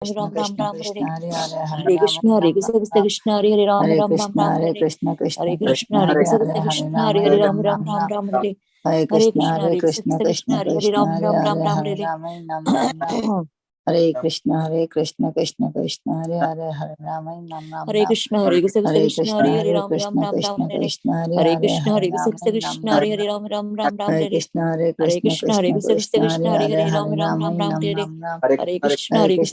Krishna Ram Krishna Ram Krishna Hare Hare Hare Hare Ram Krishna Hare Ram Krishna Ram Krishna Ram Krishna Hare Hare Ram Hare Ram Ram Krishna Ram Hare Hare Krishna Krishna Hare Krishna Krishna Hare Hare Krishna Hare Hare Krishna Ram Hare Hare Ram Ram Ram Ram Ram Ram Ram Hare Hare Hare Krishna Krishna Hare Hare Krishna Krishna Krishna Krishna Hare Hare Krishna Ram Hare Ram Ram Hare Ram Hare Hare Ram Ram Ram Hare Krishna Hare Krishna Krishna Krishna Hare Hare Hare Ram Ram Hare Ram Krishna Hare Krishna Hare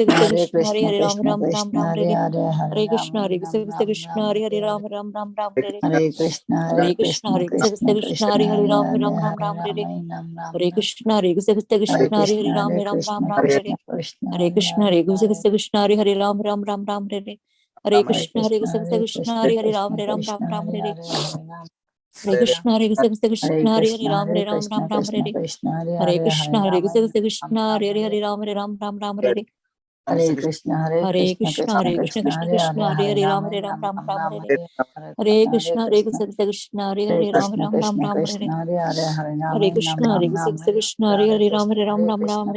Krishna Krishna Hare Hare Hare Ram Ram Krishna Ram Ram Krishna Hare Krishna Hare Hare Hare Krishna Hare Hare Krishna Ram Krishna Ram Hare Hare Ram Ram Ram Ram Hare Hare Krishna Hare Hare Krishna Krishna Hare Krishna Krishna Krishna Krishna Hare Hare Hare Hare Ram Hare Ram Ram Ram Ram Hare Nam Nam Hare Krishna Hare Hare Krishna Krishna Hare Krishna Hare Krishna Hare Ram Krishna Ram Ram Krishna Ram Hare Hare Hare Hare Hare Ram Krishna Hare Nam Krishna Nam Krishna Nam Hare Hare Hare Ram Ram Ram Ram Hare Hare Krishna Hare Hare Krishna Krishna Hare Krishna Krishna Krishna Krishna Hare Hare Hare Ram Hare Ram Ram Hare Ram Ram Hare Nam Nam Hare Nam Krishna Hare Krishna Hare Krishna Hare Krishna Hare Ram Hare Ram Ram Krishna Ram Hare Krishna Krishna Hare Hare Krishna Hare Hare Krishna Hare Krishna Krishna Hare Hare Ram Ram Ram Ram Hare Hare Hare Krishna Hare Krishna Krishna Hare Krishna Krishna Hare Hare Ram Krishna Hare Ram Ram Krishna Ram Hare Hare Hare Hare Ram Hare Krishna Hare Krishna Hare Krishna Hare Hare Krishna Ram Hare Hare Ram Krishna Ram Ram Krishna Hare Krishna Hare Hare Hare Krishna Hare Hare Ram Krishna Ram Krishna Ram Hare Hare Hare Ram Hare Ram Ram Ram Hare Hare Krishna Hare Hare Krishna Krishna Krishna Hare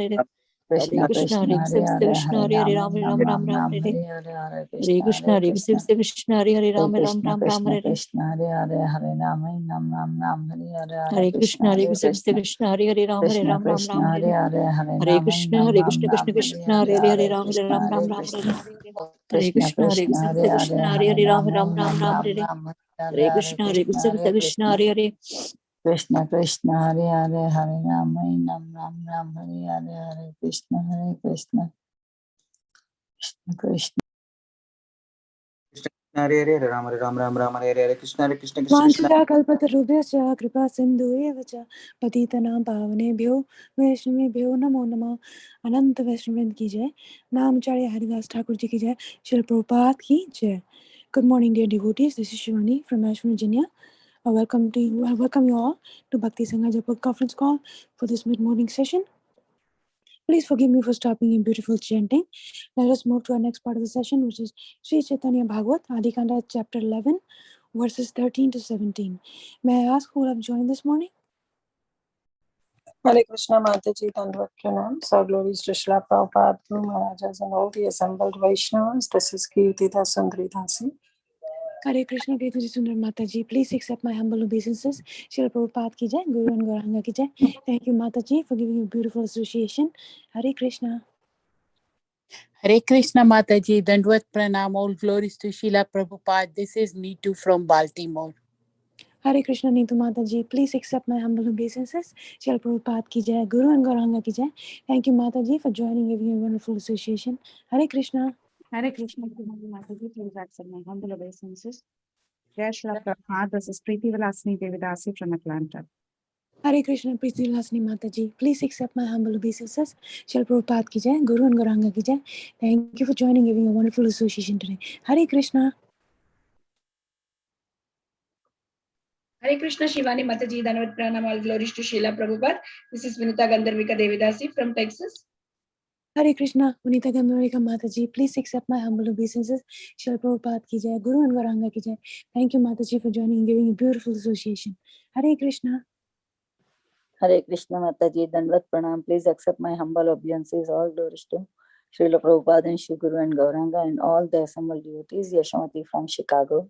Krishna Krishna Krishna Hare Krishna Hare Hare Hare Hare Ram Ram Hare Ram Ram Ram Ram Ram Hare Hare Hare Hare Krishna Hare Krishna Hare Krishna Krishna Krishna Hare Hare Hare Ram Krishna Ram Ram Krishna Ram Hare Krishna Hare Hare Hare Hare Ram Krishna Nam Hare Nam Krishna Nam Krishna Hare Hare Hare Ram Krishna Hare Ram Hare Ram Ram Krishna Hare Hare Krishna Krishna Krishna Hare Hare Krishna Hare Krishna Hare Hare Hare Ram Ram Nam Ram Nam Ram Nam Hare Hare Hare Hare Hare Krishna Krishna Hare Hare Krishna Krishna Krishna Hare Hare Hare Ram Ram Krishna Ram Ram Krishna Hare Krishna Hare Hare Hare Ram Nam Nam Nam Hare Hare Hare Hare Krishna Krishna Hare Hare Krishna Krishna Krishna Krishna Hare Hare Ram Hare Krishna Ram Ram Krishna Ram Hare Hare Hare Hare Hare Ram Krishna Nam Hare Nam Krishna Krishna Nam Hare Krishna Hare Hare Hare Hare Ram Hare Krishna Ram Ram Hare Ram Krishna Hare Hare Krishna Krishna Hare Krishna Krishna Hare Krishna Hare Krishna Hare Hare Hare Ram Nam Ram Ram Nam Ram Nam Hare Nam Hare Hare Hare Krishna Hare Krishna Krishna Hare Krishna Krishna Krishna Hare Hare Krishna Krishna Hare Hare Hare Rama Nam Ram Ram Hare Hare Hare Krishna Krishna Krishna Hare Hare Ram Hare Ram Ram Ram Hare Hare Krishna Hare Krishna Krishna Krishna वाञ्छया कल्पतरुभ्यश्च कृपा सिन्धुरेव च पतितनां पावनेभ्यो वैष्णवेभ्यो नमो नमः। अनंत वैष्णववृंद की जय। नामचार्य हरिदास ठाकुर जी की जय। श्रील प्रभुपाद की जय। Good morning, dear devotees. This is Shivani from Asheville, Virginia. I welcome you all to Bhakti Sangha Japa conference call for this mid-morning session. Please forgive me for stopping in beautiful chanting. Let us move to our next part of the session, which is Sri Caitanya Bhagavat, Adikanda, chapter 11, verses 13 to 17. May I ask who have joined this morning? Hare Krishna Mataji, Dandvat Pranam. So glories to Srila Prabhupada, Guru Maharajas and all the assembled Vaishnavas. This is Kirtida Sundari Dasi. Hare Krishna, Krishna Sundar Mataji. Please accept my humble obeisances. Srila Prabhupada ki jai, Guru and Gauranga ki jai. Thank you, Mataji, for giving you beautiful association. Hare Krishna. Hare Krishna Mataji, Dandvat Pranam, all glories to Srila Prabhupada. This is Neetu from Baltimore. Hare Krishna, Neetu Mataji. Please accept my humble obeisances. Srila Prabhupada ki jai, Guru and Gauranga ki jai. Thank you, Mataji, for joining, giving you a wonderful association. Hare Krishna. Hare Krishna, Mataji, please accept my humble obeisances. Jai Shri Prabhupada, this is Preeti Vilasini Devidasi from Atlanta. Hare Krishna, Preeti Vilasini Mataji. Please accept my humble obeisances. Srila Prabhupada ki jai, Guru and Gauranga ki jai. Thank you for joining, giving a wonderful association today. Hare Krishna. Hare Krishna, Shivani Mataji, Dhanavad Pranam, all glories to Srila Prabhupada. This is Vinita Gandharvika Devidasi from Texas. Hare Krishna, Vinita Gandharvika Mataji. Please accept my humble obeisances. Srila Prabhupada ki jai, Guru and Gauranga ki jai. Thank you, Mataji, for joining and giving a beautiful association. Hare Krishna. Hare Krishna Mataji, Dandvat Pranam. Please accept my humble obeisances. All glories to Srila Prabhupada and Shri Guru and Gauranga and all the assembled devotees. Yashamati from Chicago.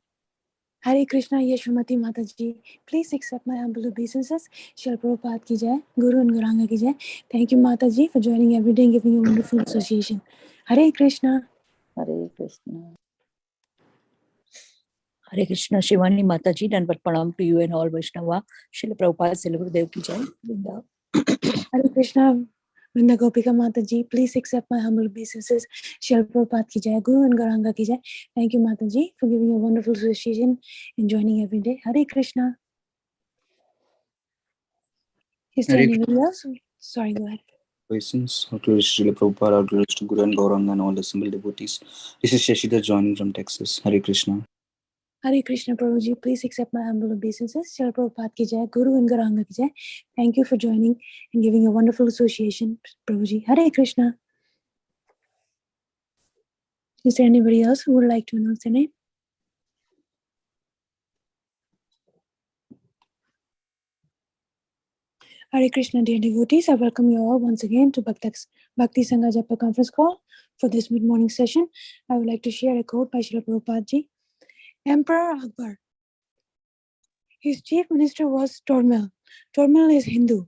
Hare Krishna, Yashwamati Mataji. Please accept my humble obeisances. Srila Prabhupada ki jai, Guru and Gauranga ki jai. Thank you, Mataji, for joining every day and giving a wonderful association. Hare Krishna. Hare Krishna. Hare Krishna, Shivani Mataji, Danvat Pranam to you and all Vaishnava. Srila Prabhupada, Srila Gurudev ki jai. Vrinda. Hare Krishna, Vrinda Gopika Mataji. Please accept my humble obeisances. Srila Prabhupada ki jai, Guru and Gauranga ki jai. Thank you, Mataji, for giving a wonderful association and joining every day. Hare Krishna. Is there anybody else? Sorry, go ahead. Questions. All glories to Srila Prabhupada, all glories to Guru and Gauranga and all the assembled devotees. This is Shashidhar joining from Texas. Hare Krishna. Hare Krishna, Prabhuji. Please accept my humble obeisances. Srila Prabhupada ki jai, Guru and Gauranga ki jai. Thank you for joining and giving a wonderful association, Prabhuji. Hare Krishna. Is there anybody else who would like to announce their name? Hare Krishna, dear devotees. I welcome you all once again to Bhakti Sangha Japa conference call. For this mid-morning session, I would like to share a quote by Srila Prabhupada Ji. Emperor Akbar. His chief minister was Tormil. Tormil is Hindu.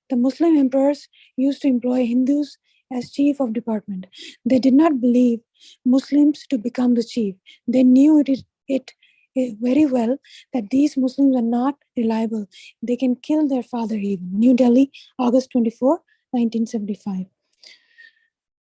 The Muslim emperors used to employ Hindus as chief of department. They did not believe Muslims to become the chief. They knew it very well that these Muslims are not reliable. They can kill their father even. New Delhi, August 24, 1975.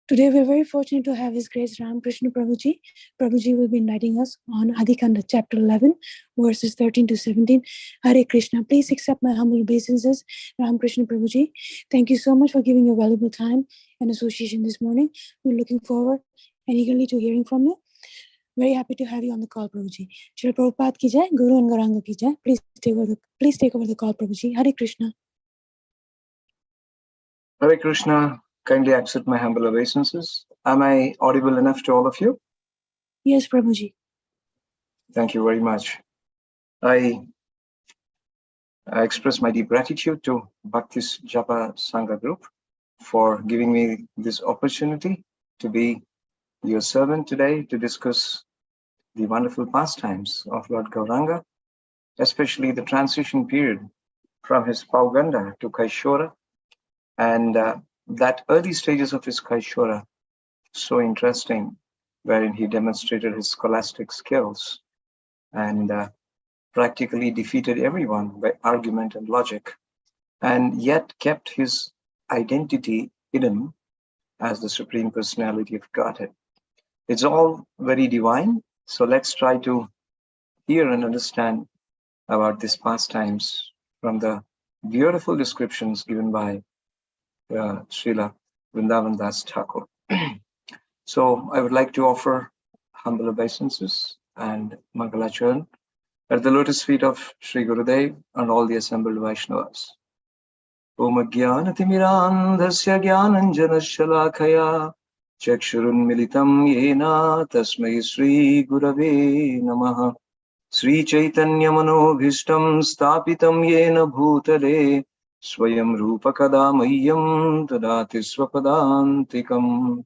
Today we're very fortunate to have His Grace Ramakrishna Prabhuji. Prabhuji will be enlightening us on Adhikanda chapter 11, verses 13 to 17. Hare Krishna. Please accept my humble obeisances, Ramakrishna Prabhuji. Thank you so much for giving your valuable time and association this morning. We're looking forward and eagerly to hearing from you. Very happy to have you on the call, Prabhuji. Srila Prabhupada ki jai, Guru and Gauranga ki jai. Please take over the call, Prabhuji. Hare Krishna. Hare Krishna. Kindly accept my humble obeisances. Am I audible enough to all of you? Yes, Prabhuji. Thank you very much. I express my deep gratitude to Bhakti Japa Sangha Group for giving me this opportunity to be your servant today to discuss the wonderful pastimes of Lord Gauranga, especially the transition period from his Pauganda to Kaishora, and that early stages of his Kaishora, so interesting, wherein he demonstrated his scholastic skills and practically defeated everyone by argument and logic, and yet kept his identity hidden as the Supreme Personality of Godhead. It's all very divine, so let's try to hear and understand about these pastimes from the beautiful descriptions given by Srila Vrindavan Das Thakur. So I would like to offer humble obeisances and Mangalacharan at the lotus feet of Sri Gurudev and all the assembled Vaishnavas. Om Jnanatimmirandhasya Jnananjanashalakaya Chakshurunmilitam Yena Tasmai Sri Gurave Namaha. Sri Chaitanya Manobhishtam Stapitam Yena Bhutale Swayam Rupa Kadamayyam Tadati Swapadantikam.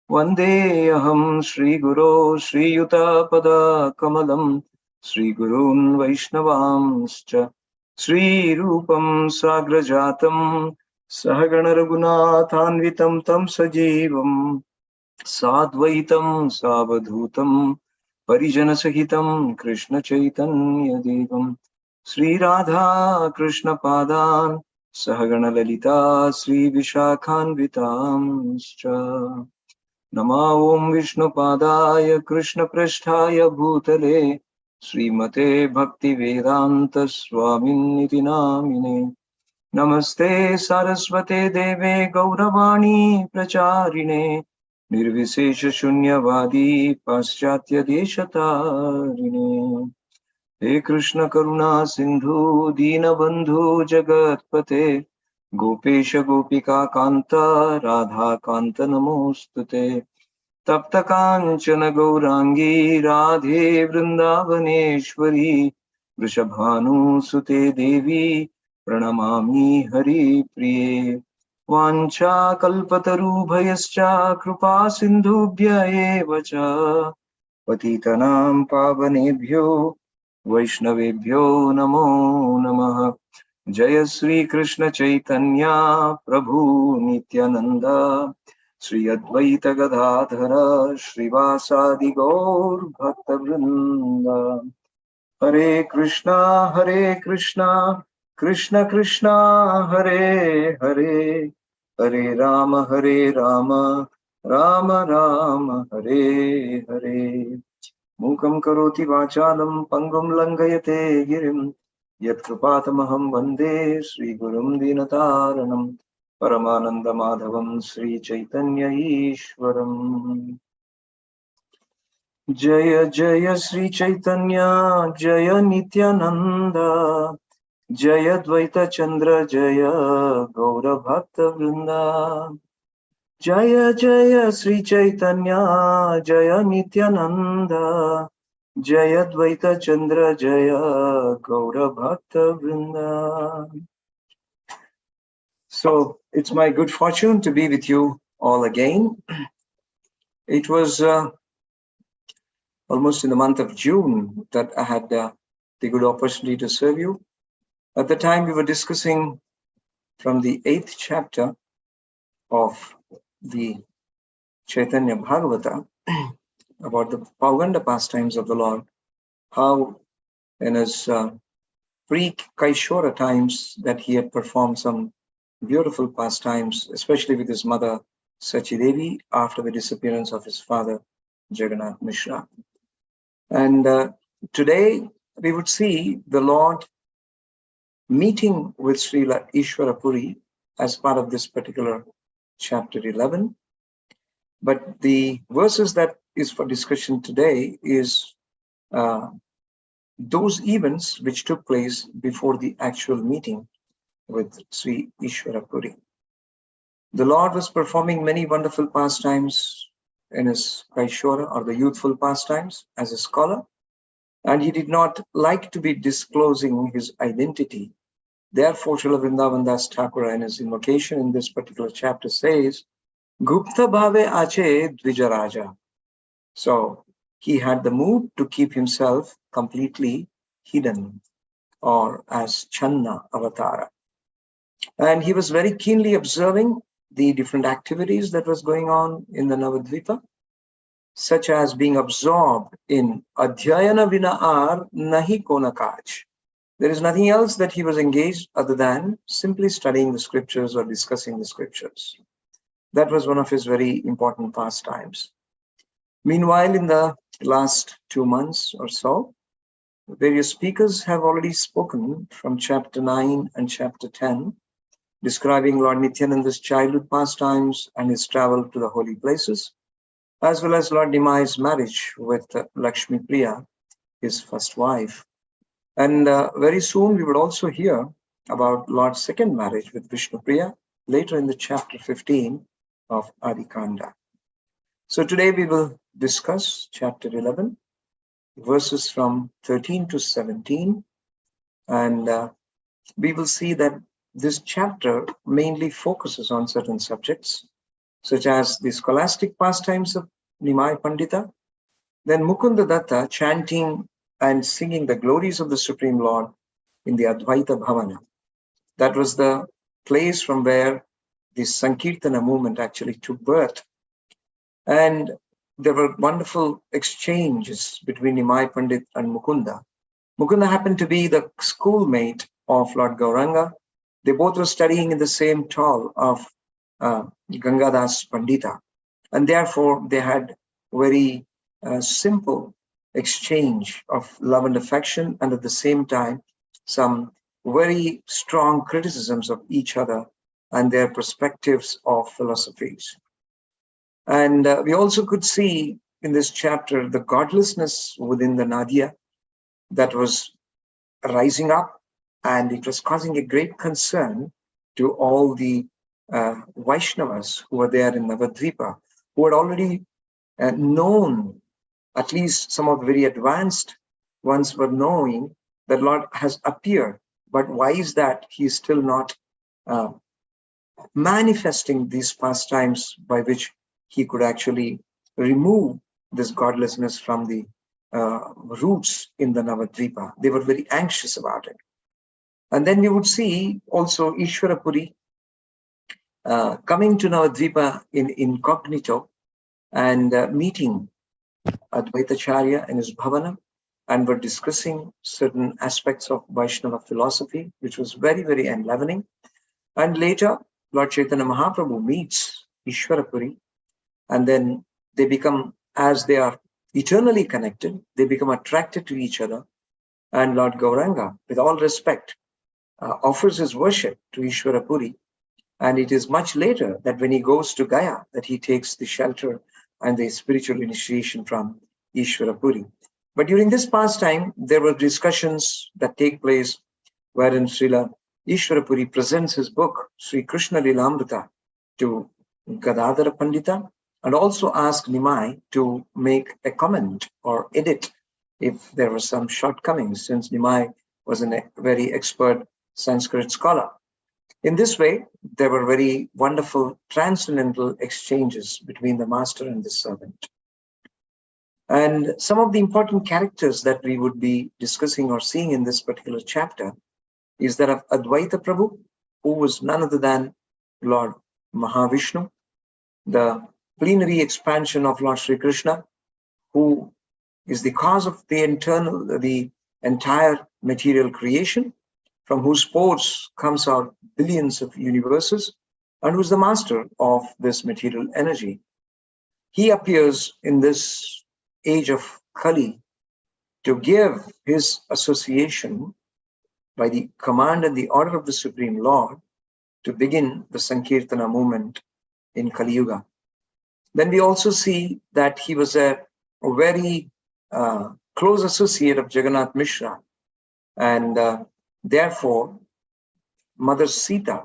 Vande Aham Sri Guru Sri Yuta Pada Kamalam Sri Gurun Vaishnavamscha Sri Rupam Sagrajatam Sahagana Raghunathanvitam Tam Sajivam Sadvaitam Savadhutam Parijana Sahitam Krishna Chaitanya Devam Sri Radha Krishna Padan Sahagana Lalita Sri Vishakhanvitamscha. Nama Om Vishnu Padaya Krishna Prasthaya Bhutale Srimate Bhakti Vedanta Swaminiti Namine. Namaste Saraswate Deve Gauravani Pracharine Nirvisesha Shunyavadi Paschatya Deshatarine. He Krishna Karuna Sindhu Dina Bandhu Jagatpate Gopesha Gopika Kanta Radha Kanta Namostute. Tapta Kanchana Gaurangi Radhe Vrindavaneshwari Vrishabhanu Sute Devi Pranamami Hari Priye. Vancha Kalpatarubhayascha Krupa Sindhubhya eva cha Patitanam Pavanebhyo Vaishnavebhyo Namo Namaha. Jaya Sri Krishna Chaitanya Prabhu Nityananda Sri Advaita Gadadhara Srivasadi Gaur Bhakta Vrinda. Hare Krishna Krishna Krishna Hare Hare Hare Rama Rama Rama Hare Hare. Mukam karoti vachalam pangum langayate girim yat kripatamaham vande Sri Gurum Dinataranam Paramananda Madhavam Sri Chaitanya Ishwaram. Jaya Jaya Sri Chaitanya Jaya Nityananda Jaya Dvaita Chandra Jaya Gaura Bhakta Vrinda. Jaya Jaya Sri Chaitanya Jaya Nityananda Jaya Dvaita Chandra Jaya Gaura Bhakta Vrinda. So it's my good fortune to be with you all again. It was almost in the month of June that I had the good opportunity to serve you. At the time, we were discussing from the 8th chapter of the Caitanya Bhagavata about the Pauganda pastimes of the Lord, how in his pre-Kaishora times that he had performed some beautiful pastimes, especially with his mother Sachidevi after the disappearance of his father Jagannath Mishra. And today we would see the Lord meeting with Srila Ishvara Puri as part of this particular chapter 11. But the verses that is for discussion today is those events which took place before the actual meeting with Sri Ishvara Puri. The Lord was performing many wonderful pastimes in his Kaishora or the youthful pastimes as a scholar, and he did not like to be disclosing his identity. Therefore, Srila Vrindavan Das Thakur in his invocation in this particular chapter says, Gupta Bhave Ache Dvijaraja. So he had the mood to keep himself completely hidden, or as Channa Avatara. And he was very keenly observing the different activities that was going on in the Navadvipa, such as being absorbed in Adhyayana Vinaar Nahi Kona Kaj. There is nothing else that he was engaged other than simply studying the scriptures or discussing the scriptures. That was one of his very important pastimes. Meanwhile, in the last 2 months or so, various speakers have already spoken from chapter 9 and chapter 10, describing Lord Nityananda's childhood pastimes and his travel to the holy places, as well as Lord Nimai's marriage with Lakshmi Priya, his first wife. And very soon we would also hear about Lord's second marriage with Vishnu Priya, later in the chapter 15 of Adikanda. So today we will discuss chapter 11, verses from 13 to 17. And we will see that this chapter mainly focuses on certain subjects, such as the scholastic pastimes of Nimai Pandita, then Mukunda Datta chanting and singing the glories of the Supreme Lord in the Advaita Bhavana. That was the place from where the Sankirtana movement actually took birth. And there were wonderful exchanges between Nimai Pandit and Mukunda. Mukunda happened to be the schoolmate of Lord Gauranga. They both were studying in the same hall of Gangadas Pandita. And therefore, they had very simple exchange of love and affection, and at the same time, some very strong criticisms of each other and their perspectives of philosophies. And we also could see in this chapter the godlessness within the Nadia that was rising up, and it was causing a great concern to all the Vaishnavas who were there in Navadvipa, who had already known, at least some of the very advanced ones were knowing that Lord has appeared. But why is that he is still not manifesting these pastimes by which he could actually remove this godlessness from the roots in the Navadvipa? They were very anxious about it. And then we would see also Ishvara Puri coming to Navadvipa in incognito and meeting Advaitacharya in his bhavana, and were discussing certain aspects of Vaishnava philosophy, which was very, very enlivening. And later, Lord Chaitanya Mahaprabhu meets Ishvara Puri, and then they become, as they are eternally connected, they become attracted to each other. And Lord Gauranga, with all respect, offers his worship to Ishvara Puri. And it is much later that when he goes to Gaya, that he takes the shelter and the spiritual initiation from Ishvara Puri. But during this pastime, there were discussions that take place wherein Srila Ishvara Puri presents his book, Sri Krishna Lilamrita, to Gadadhara Pandita, and also asked Nimai to make a comment or edit if there were some shortcomings, since Nimai was a very expert Sanskrit scholar. In this way, there were very wonderful transcendental exchanges between the master and the servant. And some of the important characters that we would be discussing or seeing in this particular chapter is that of Advaita Prabhu, who was none other than Lord Mahavishnu, the plenary expansion of Lord Sri Krishna, who is the cause of the entire material creation, from whose pores comes out billions of universes, and who is the master of this material energy. He appears in this age of Kali to give his association by the command and the order of the Supreme Lord to begin the Sankirtana movement in Kali Yuga. Then we also see that he was a very close associate of Jagannath Mishra, and therefore Mother Sita,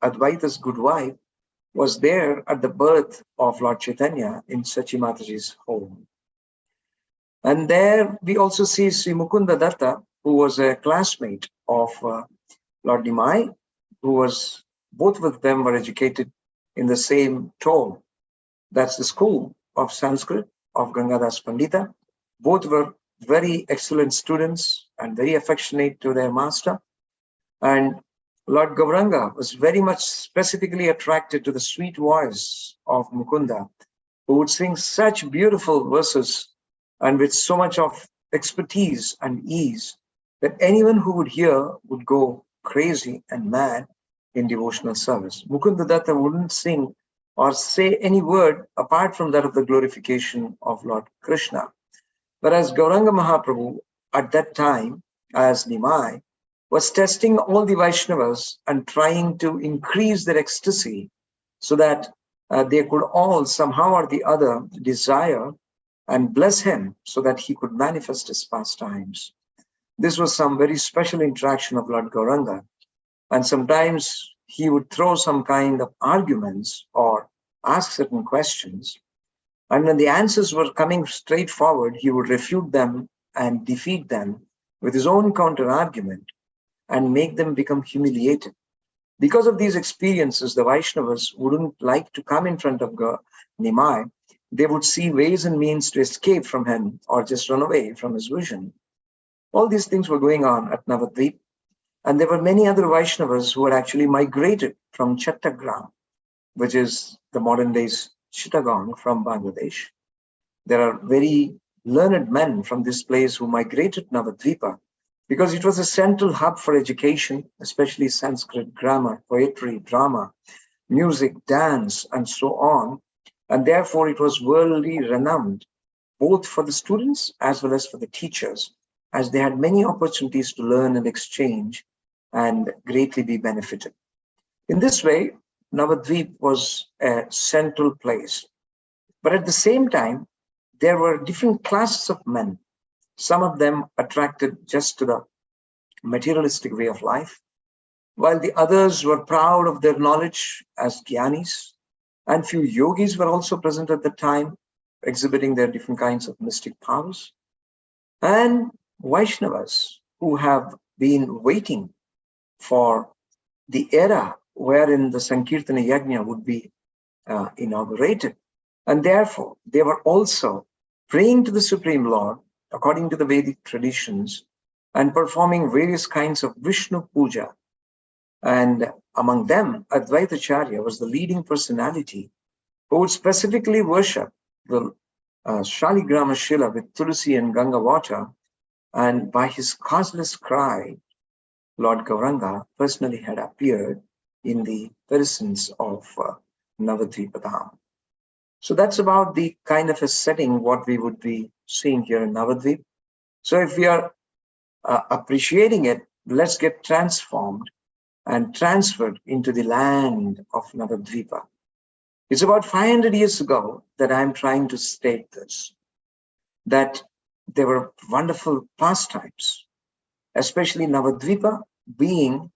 Advaita's good wife, was there at the birth of Lord Caitanya in Sachi Mataji's home. And there we also see Sri Mukunda Datta, who was a classmate of Lord Nimai, both of them were educated in the same toll. That's the school of Sanskrit of Gangadas Pandita. Both were very excellent students and very affectionate to their master. And Lord Gauranga was very much specifically attracted to the sweet voice of Mukunda, who would sing such beautiful verses and with so much of expertise and ease that anyone who would hear would go crazy and mad in devotional service. Mukunda Datta wouldn't sing or say any word apart from that of the glorification of Lord Krishna. Whereas Gauranga Mahaprabhu at that time, as Nimai, was testing all the Vaishnavas and trying to increase their ecstasy so that they could all somehow or the other desire and bless him so that he could manifest his pastimes. This was some very special interaction of Lord Gauranga. And sometimes he would throw some kind of arguments or ask certain questions. And when the answers were coming straight forward, he would refute them and defeat them with his own counter argument and make them become humiliated. Because of these experiences, the Vaishnavas wouldn't like to come in front of Nimai. They would see ways and means to escape from him or just run away from his vision. All these things were going on at Navadvip. And there were many other Vaishnavas who had actually migrated from Chattagram, which is the modern day's Chittagong from Bangladesh. There are very learned men from this place who migrated Navadvipa because it was a central hub for education, especially Sanskrit grammar, poetry, drama, music, dance, and so on. And therefore it was worldly renowned, both for the students as well as for the teachers, as they had many opportunities to learn and exchange and greatly be benefited. In this way, Navadvip was a central place. But at the same time, there were different classes of men, some of them attracted just to the materialistic way of life, while the others were proud of their knowledge as Gyanis, and few yogis were also present at the time, exhibiting their different kinds of mystic powers, and Vaishnavas who have been waiting for the era wherein the Sankirtana Yajna would be inaugurated. And therefore, they were also praying to the Supreme Lord according to the Vedic traditions and performing various kinds of Vishnu Puja. And among them, Advaitacharya was the leading personality who would specifically worship the Shaligrama Shila with Tulsi and Ganga water. And by his causeless cry, Lord Gauranga personally had appeared in the presence of Navadvipadam. So that's about the kind of a setting what we would be seeing here in Navadvip. So if we are appreciating it, let's get transformed and transferred into the land of Navadvipa. It's about 500 years ago that I'm trying to state this, that there were wonderful pastimes, especially Navadvipa being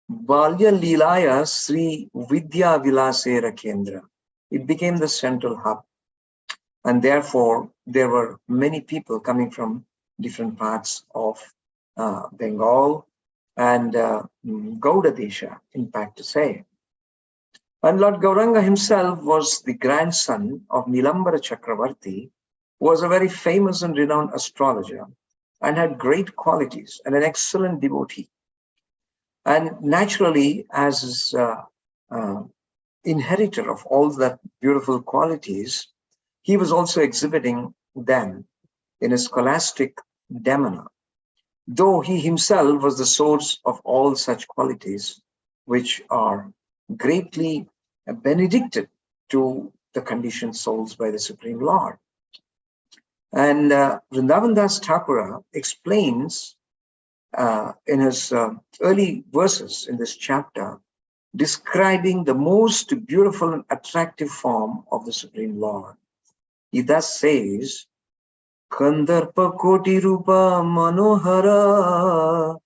Balya Leelaya Sri Vidya Vilasera Kendra. It became the central hub. And therefore, there were many people coming from different parts of Bengal and Gauda Desha, in fact to say. And Lord Gauranga himself was the grandson of Nilambara Chakravarti, who was a very famous and renowned astrologer and had great qualities and an excellent devotee. And naturally, as his inheritor of all that beautiful qualities, he was also exhibiting them in his scholastic demeanor, though he himself was the source of all such qualities, which are greatly benedicted to the conditioned souls by the Supreme Lord. And Vrindavan Das Thakura explains in his early verses in this chapter, describing the most beautiful and attractive form of the Supreme Lord. He thus says, Kandarpa koti rupa manohara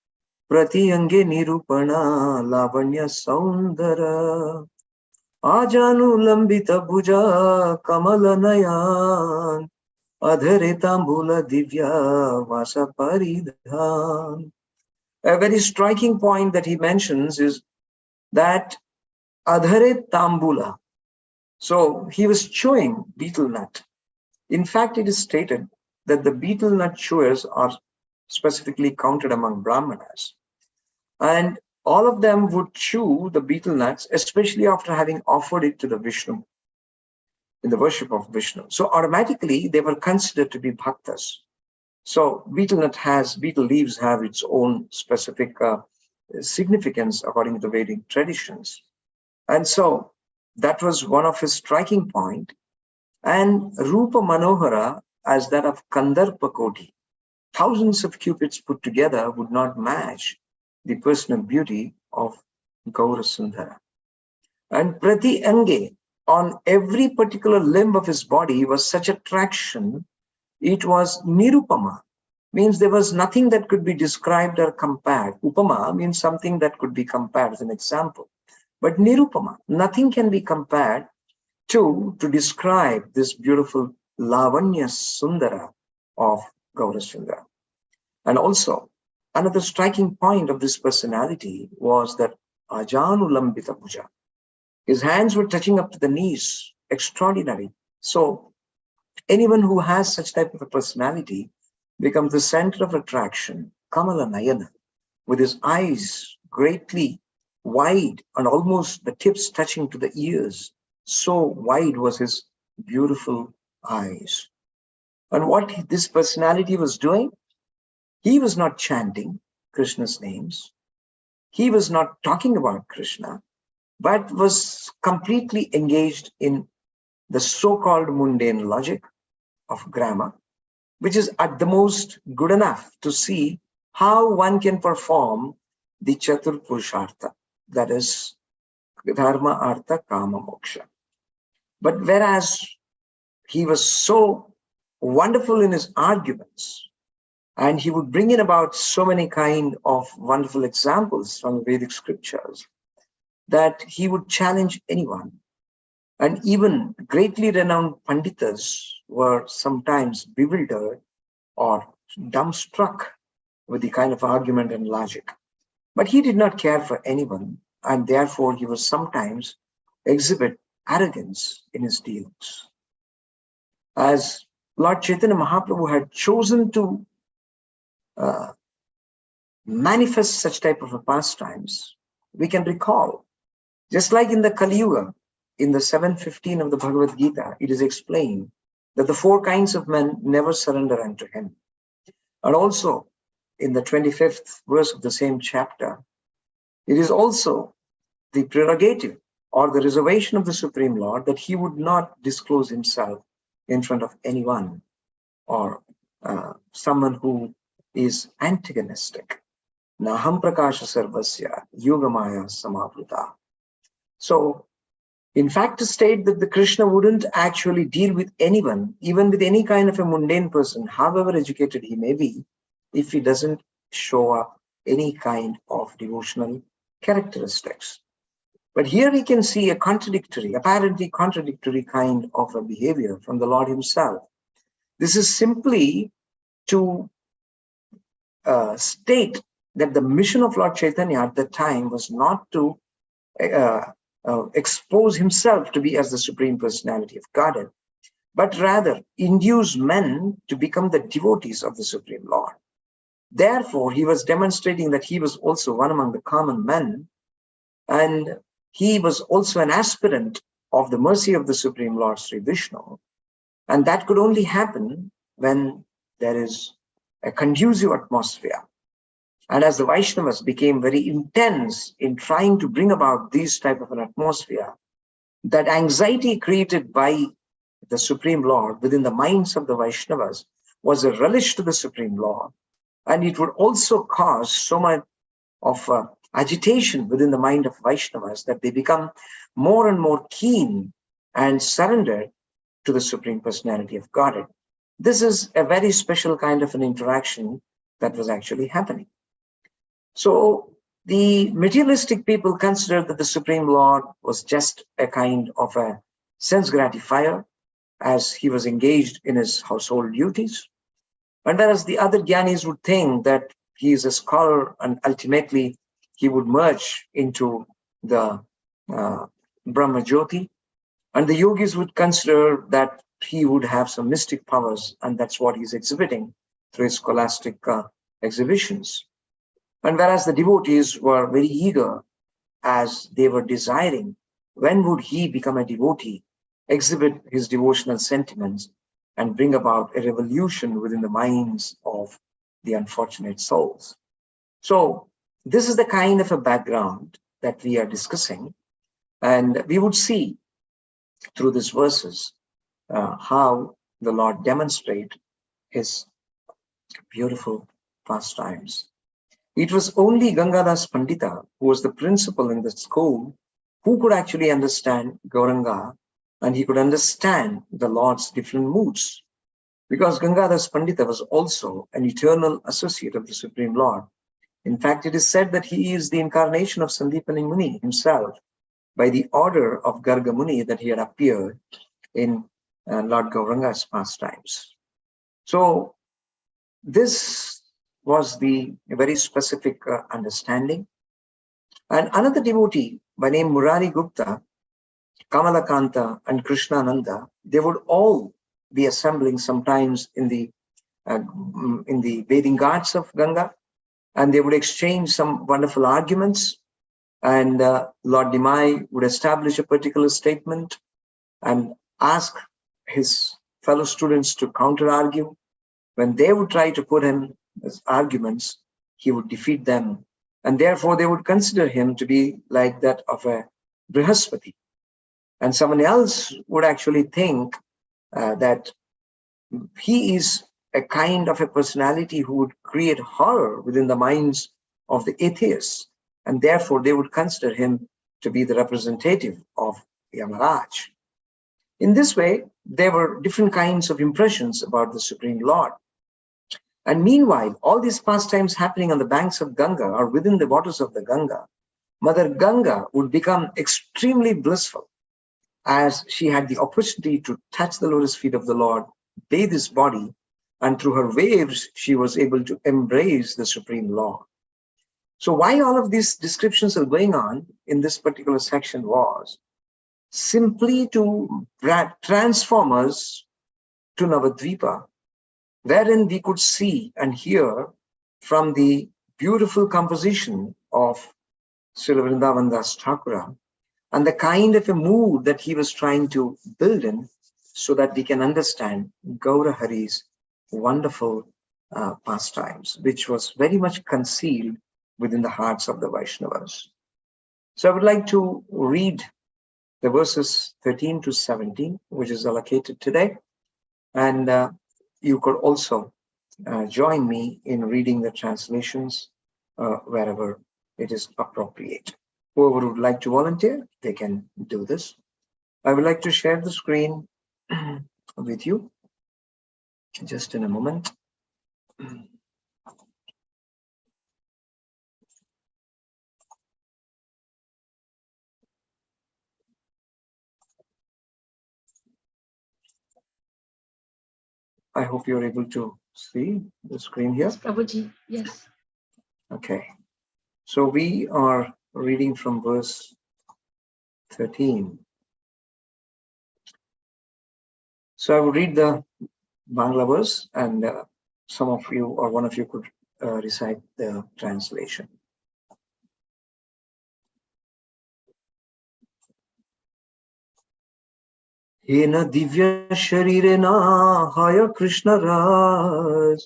pratiyange nirupana lavanya saundara ajanu lambita bhuja kamala nayan adhare tambula divya vasa paridhan. A very striking point that he mentions is that adhare tambula. So he was chewing betel nut. In fact, it is stated that the betel nut chewers are specifically counted among Brahmanas. And all of them would chew the betel nuts, especially after having offered it to the Vishnu, in the worship of Vishnu. So automatically they were considered to be bhaktas. So betel leaves have its own specific significance according to the Vedic traditions. And so that was one of his striking point. And Rupa Manohara as that of Kandarpa Koti. Thousands of cupids put together would not match the personal beauty of Gaura Sundara. And Prati Ange, on every particular limb of his body was such attraction, it was Nirupama, means there was nothing that could be described or compared. Upama means something that could be compared as an example. But Nirupama, nothing can be compared to describe this beautiful Lavanya Sundara of Gaura Sundara. And also, another striking point of this personality was that Ajanu Lambita Bhuja. His hands were touching up to the knees, extraordinary. So anyone who has such type of a personality becomes the center of attraction, Kamala Nayana, with his eyes greatly wide and almost the tips touching to the ears. So wide was his beautiful eyes. And what this personality was doing, he was not chanting Krishna's names. He was not talking about Krishna, but was completely engaged in the so-called mundane logic of grammar, which is at the most good enough to see how one can perform the Chatur Purushartha, that is Dharma, Artha, Kama, Moksha. But whereas he was so wonderful in his arguments, and he would bring in about so many kind of wonderful examples from Vedic scriptures, that he would challenge anyone. And even greatly renowned Panditas were sometimes bewildered or dumbstruck with the kind of argument and logic. But he did not care for anyone, and therefore he would sometimes exhibit arrogance in his dealings. As Lord Chaitanya Mahaprabhu had chosen to manifest such type of pastimes, we can recall, just like in the Kali Yuga, in the 715 of the Bhagavad Gita, it is explained that the four kinds of men never surrender unto him. And also in the 25th verse of the same chapter, it is also the prerogative or the reservation of the Supreme Lord that he would not disclose himself in front of anyone or someone who is antagonistic. Naham prakasha sarvasya yogamaya samavruta. So, in fact, to state that the Krishna wouldn't actually deal with anyone, even with any kind of a mundane person, however educated he may be, if he doesn't show up any kind of devotional characteristics. But here we can see a contradictory, apparently contradictory kind of a behavior from the Lord himself. This is simply to state that the mission of Lord Chaitanya at that time was not to expose himself to be as the Supreme Personality of Godhead, but rather induce men to become the devotees of the Supreme Lord. Therefore, he was demonstrating that he was also one among the common men, and he was also an aspirant of the mercy of the Supreme Lord Sri Vishnu. And that could only happen when there is a conducive atmosphere. And as the Vaishnavas became very intense in trying to bring about this type of an atmosphere, that anxiety created by the Supreme Lord within the minds of the Vaishnavas was a relish to the Supreme Lord. And it would also cause so much of agitation within the mind of Vaishnavas that they become more and more keen and surrendered to the Supreme Personality of Godhead. This is a very special kind of an interaction that was actually happening. So the materialistic people considered that the Supreme Lord was just a kind of a sense gratifier as he was engaged in his household duties. And whereas the other Gyanis would think that he is a scholar and ultimately he would merge into the Brahma Jyoti. And the yogis would consider that he would have some mystic powers, and that's what he's exhibiting through his scholastic exhibitions. And whereas the devotees were very eager as they were desiring, when would he become a devotee, exhibit his devotional sentiments, and bring about a revolution within the minds of the unfortunate souls. So this is the kind of a background that we are discussing, and we would see through these verses how the Lord demonstrates his beautiful pastimes. It was only Gangadas Pandita, who was the principal in the school, who could actually understand Gauranga, and he could understand the Lord's different moods. Because Gangadas Pandita was also an eternal associate of the Supreme Lord. In fact, it is said that he is the incarnation of Sandipani Muni himself, by the order of Garga Muni that he had appeared in Lord Gauranga's pastimes. So this was the very specific understanding. And another devotee by name Murari Gupta, Kamalakanta and Krishnananda, they would all be assembling sometimes in the bathing ghats of Ganga, and they would exchange some wonderful arguments, and Lord Nimai would establish a particular statement and ask his fellow students to counter-argue. When they would try to put him as arguments, he would defeat them, and therefore they would consider him to be like that of a Brihaspati. And someone else would actually think that he is a kind of a personality who would create horror within the minds of the atheists, and therefore they would consider him to be the representative of Yamaraj. In this way, there were different kinds of impressions about the Supreme Lord. And meanwhile, all these pastimes happening on the banks of Ganga or within the waters of the Ganga, Mother Ganga would become extremely blissful as she had the opportunity to touch the lotus feet of the Lord, bathe his body, and through her waves, she was able to embrace the Supreme Lord. So why all of these descriptions are going on in this particular section was simply to transform us to Navadvipa, wherein we could see and hear from the beautiful composition of Srila Vrindavan Das Thakura and the kind of a mood that he was trying to build in, so that we can understand Gaura Hari's wonderful pastimes, which was very much concealed within the hearts of the Vaishnavas. So I would like to read the verses 13 to 17, which is allocated today. And you could also join me in reading the translations wherever it is appropriate. Whoever would like to volunteer, they can do this. I would like to share the screen with you just in a moment. I hope you're able to see the screen here. Yes, Prabhuji, yes. Okay, so we are reading from verse 13. So I will read the Bangla verse, and some of you or one of you could recite the translation. He na divya sharire na haya Krishna raj,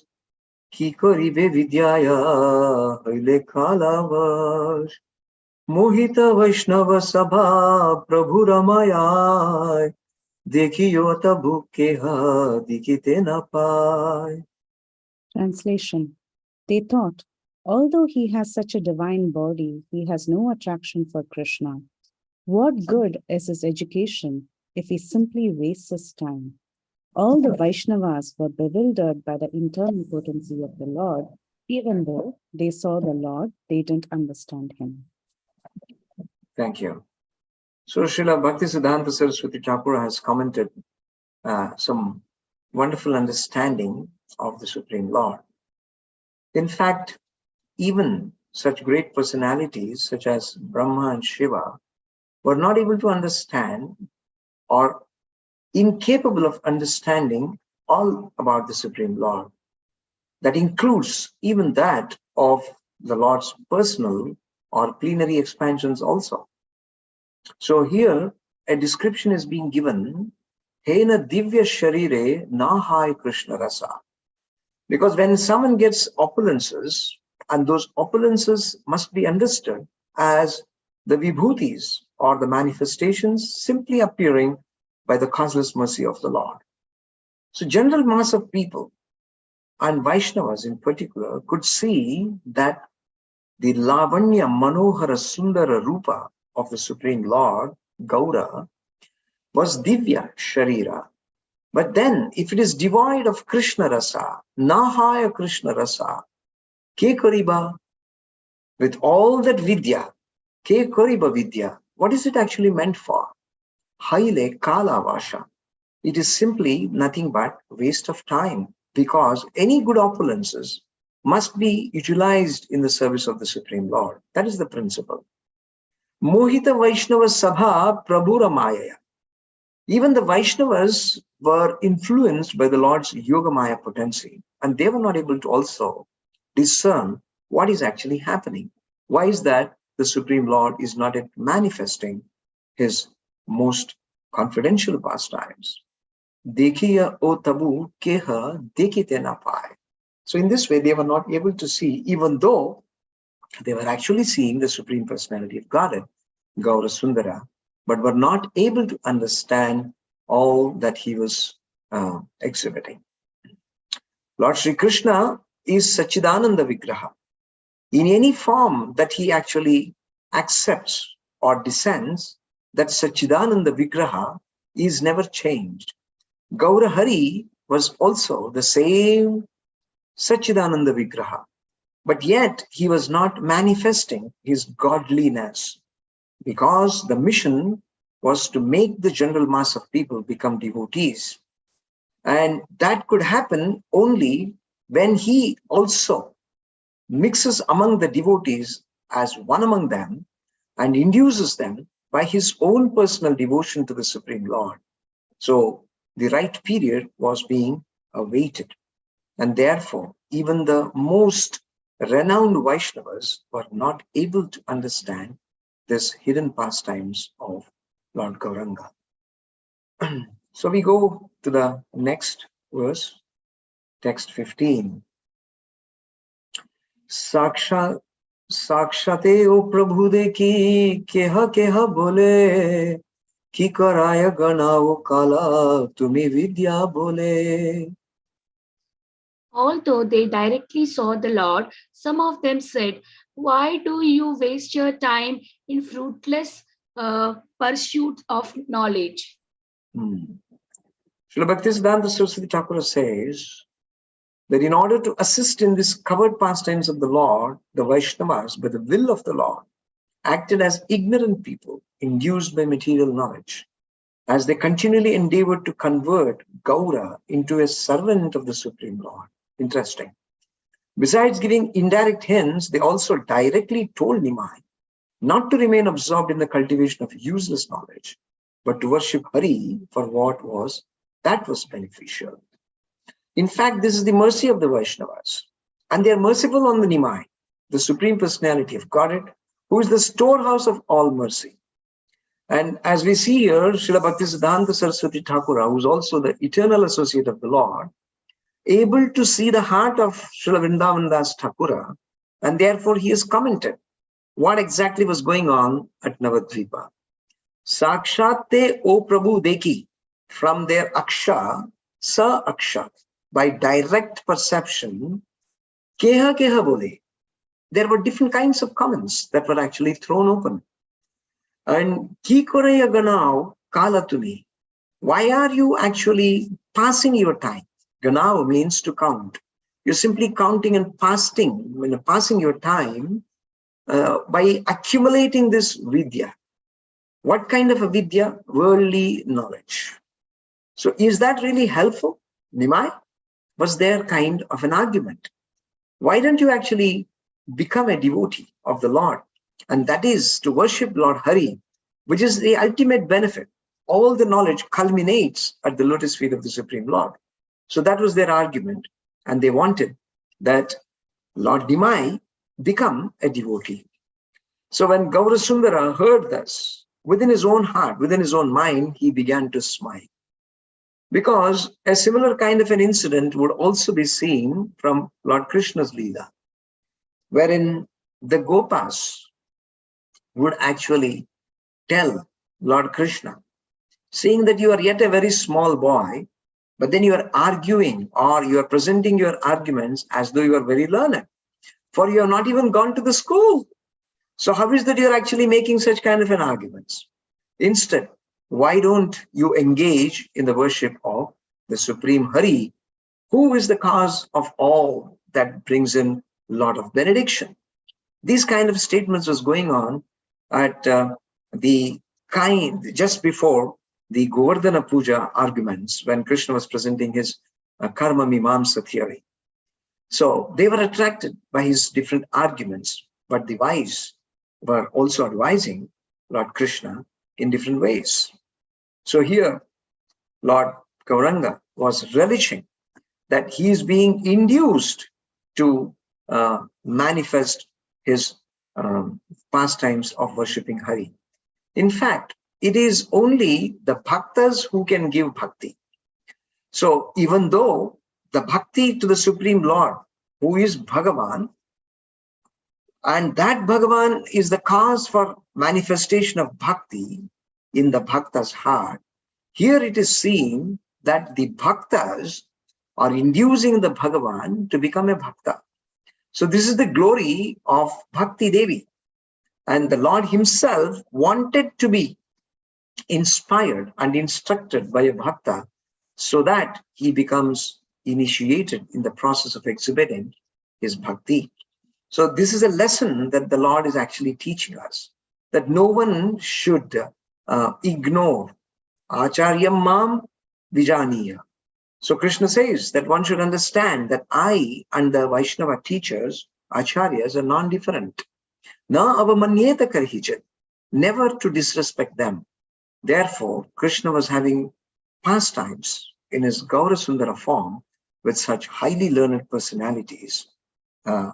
ki koribe vidyaya haile kalavash. Mohita Vaishnava Sabha Prabhu Ramayai, dekhiyo tabu keha dikite na pai. Translation. They thought, although he has such a divine body, he has no attraction for Krishna. What good is his education if he simply wastes his time? All the Vaishnavas were bewildered by the internal potency of the Lord. Even though they saw the Lord, they didn't understand him. Thank you. So Srila Bhaktisiddhanta Saraswati Thakur has commented some wonderful understanding of the Supreme Lord. In fact, even such great personalities such as Brahma and Shiva were not able to understand or incapable of understanding all about the Supreme Lord. That includes even that of the Lord's personal or plenary expansions also. So here a description is being given, Hena Divya Sharire Nahai Krishna Rasa. Because when someone gets opulences, and those opulences must be understood as the vibhutis or the manifestations simply appearing by the causeless mercy of the Lord. So general mass of people and Vaishnavas in particular could see that the Lavanya Manohara Sundara Rupa of the Supreme Lord, Gaura, was Divya Sharira. But then if it is devoid of Krishna Rasa, Nahaya Krishna Rasa, Ke Kariba, with all that Vidya, Ke Kariba Vidya, what is it actually meant for? Haile Kala Vasha. It is simply nothing but waste of time, because any good opulences must be utilized in the service of the Supreme Lord. That is the principle. Mohita Vaishnava Sabha Prabhura Maya. Even the Vaishnavas were influenced by the Lord's Yogamaya potency, and they were not able to also discern what is actually happening. Why is that the Supreme Lord is not yet manifesting his most confidential pastimes? Dekhiya o tabu keha dekite na pai. So in this way, they were not able to see, even though they were actually seeing the Supreme Personality of Godhead, Gaura Sundara, but were not able to understand all that he was exhibiting. Lord Sri Krishna is Sachidananda Vigraha. In any form that he actually accepts or descends, that Sachidananda Vigraha is never changed. Gaura Hari was also the same Sachidananda Vigraha, but yet he was not manifesting his godliness, because the mission was to make the general mass of people become devotees. And that could happen only when he also mixes among the devotees as one among them and induces them by his own personal devotion to the Supreme Lord. So the right period was being awaited. And therefore, even the most renowned Vaishnavas were not able to understand this hidden pastimes of Lord Gauranga. So we go to the next verse, text 15. Sakshate o Prabhu dekhi keha keha bole, ki karaya gana o kala tumi vidya bole. Although they directly saw the Lord, some of them said, "Why do you waste your time in fruitless pursuit of knowledge?" Srila Bhaktisiddhanta Saraswati Thakur says that in order to assist in this covered pastimes of the Lord, the Vaishnavas, by the will of the Lord, acted as ignorant people induced by material knowledge, as they continually endeavored to convert Gaura into a servant of the Supreme Lord. Interesting. Besides giving indirect hints, they also directly told Nimai not to remain absorbed in the cultivation of useless knowledge, but to worship Hari for what was beneficial. In fact, this is the mercy of the Vaishnavas. And they are merciful on the Nimai, the Supreme Personality of Godhead, who is the storehouse of all mercy. And as we see here, Srila Bhaktisiddhanta Saraswati Thakura, who is also the eternal associate of the Lord, able to see the heart of Srila Vrindavan Das Thakura, and therefore he has commented what exactly was going on at Navadvipa. Sakshate O Prabhu Deki, from their Aksha, Sa Aksha, by direct perception, Keha Keha Bole. There were different kinds of comments that were actually thrown open. And Ki Koraya Ganao Kala Tumi, why are you actually passing your time? Ganao means to count. You're simply counting and passing your time by accumulating this vidya. What kind of a vidya? Worldly knowledge. So is that really helpful? Nimai? Was there kind of an argument? Why don't you actually become a devotee of the Lord? And that is to worship Lord Hari, which is the ultimate benefit. All the knowledge culminates at the lotus feet of the Supreme Lord. So that was their argument. And they wanted that Lord Nimai become a devotee. So when Gaurasundara heard this, within his own heart, within his own mind, he began to smile. Because a similar kind of an incident would also be seen from Lord Krishna's Leela, wherein the Gopas would actually tell Lord Krishna, seeing that you are yet a very small boy, but then you are arguing or you are presenting your arguments as though you are very learned, for you have not even gone to the school. So how is that you're actually making such kind of an arguments? Instead, why don't you engage in the worship of the Supreme Hari, who is the cause of all that brings in a lot of benediction? These kind of statements was going on at just before the Govardhana Puja arguments, when Krishna was presenting his Karma Mimamsa theory. So they were attracted by his different arguments, but the wise were also advising Lord Krishna in different ways. So here, Lord Gauranga was relishing that he is being induced to manifest his pastimes of worshipping Hari. In fact, it is only the bhaktas who can give bhakti. So even though the bhakti to the Supreme Lord, who is Bhagavan, and that Bhagavan is the cause for manifestation of bhakti in the bhakta's heart, here it is seen that the bhaktas are inducing the Bhagavan to become a bhakta. So this is the glory of Bhakti Devi. And the Lord himself wanted to be inspired and instructed by a bhakta so that he becomes initiated in the process of exhibiting his bhakti. So this is a lesson that the Lord is actually teaching us, that no one should ignore Acharyam Mam Vijaniya. So Krishna says that one should understand that I and the Vaishnava teachers, Acharyas, are non-different. Na avamanyeta karhijat, never to disrespect them. Therefore, Krishna was having pastimes in his Gaurasundara form with such highly learned personalities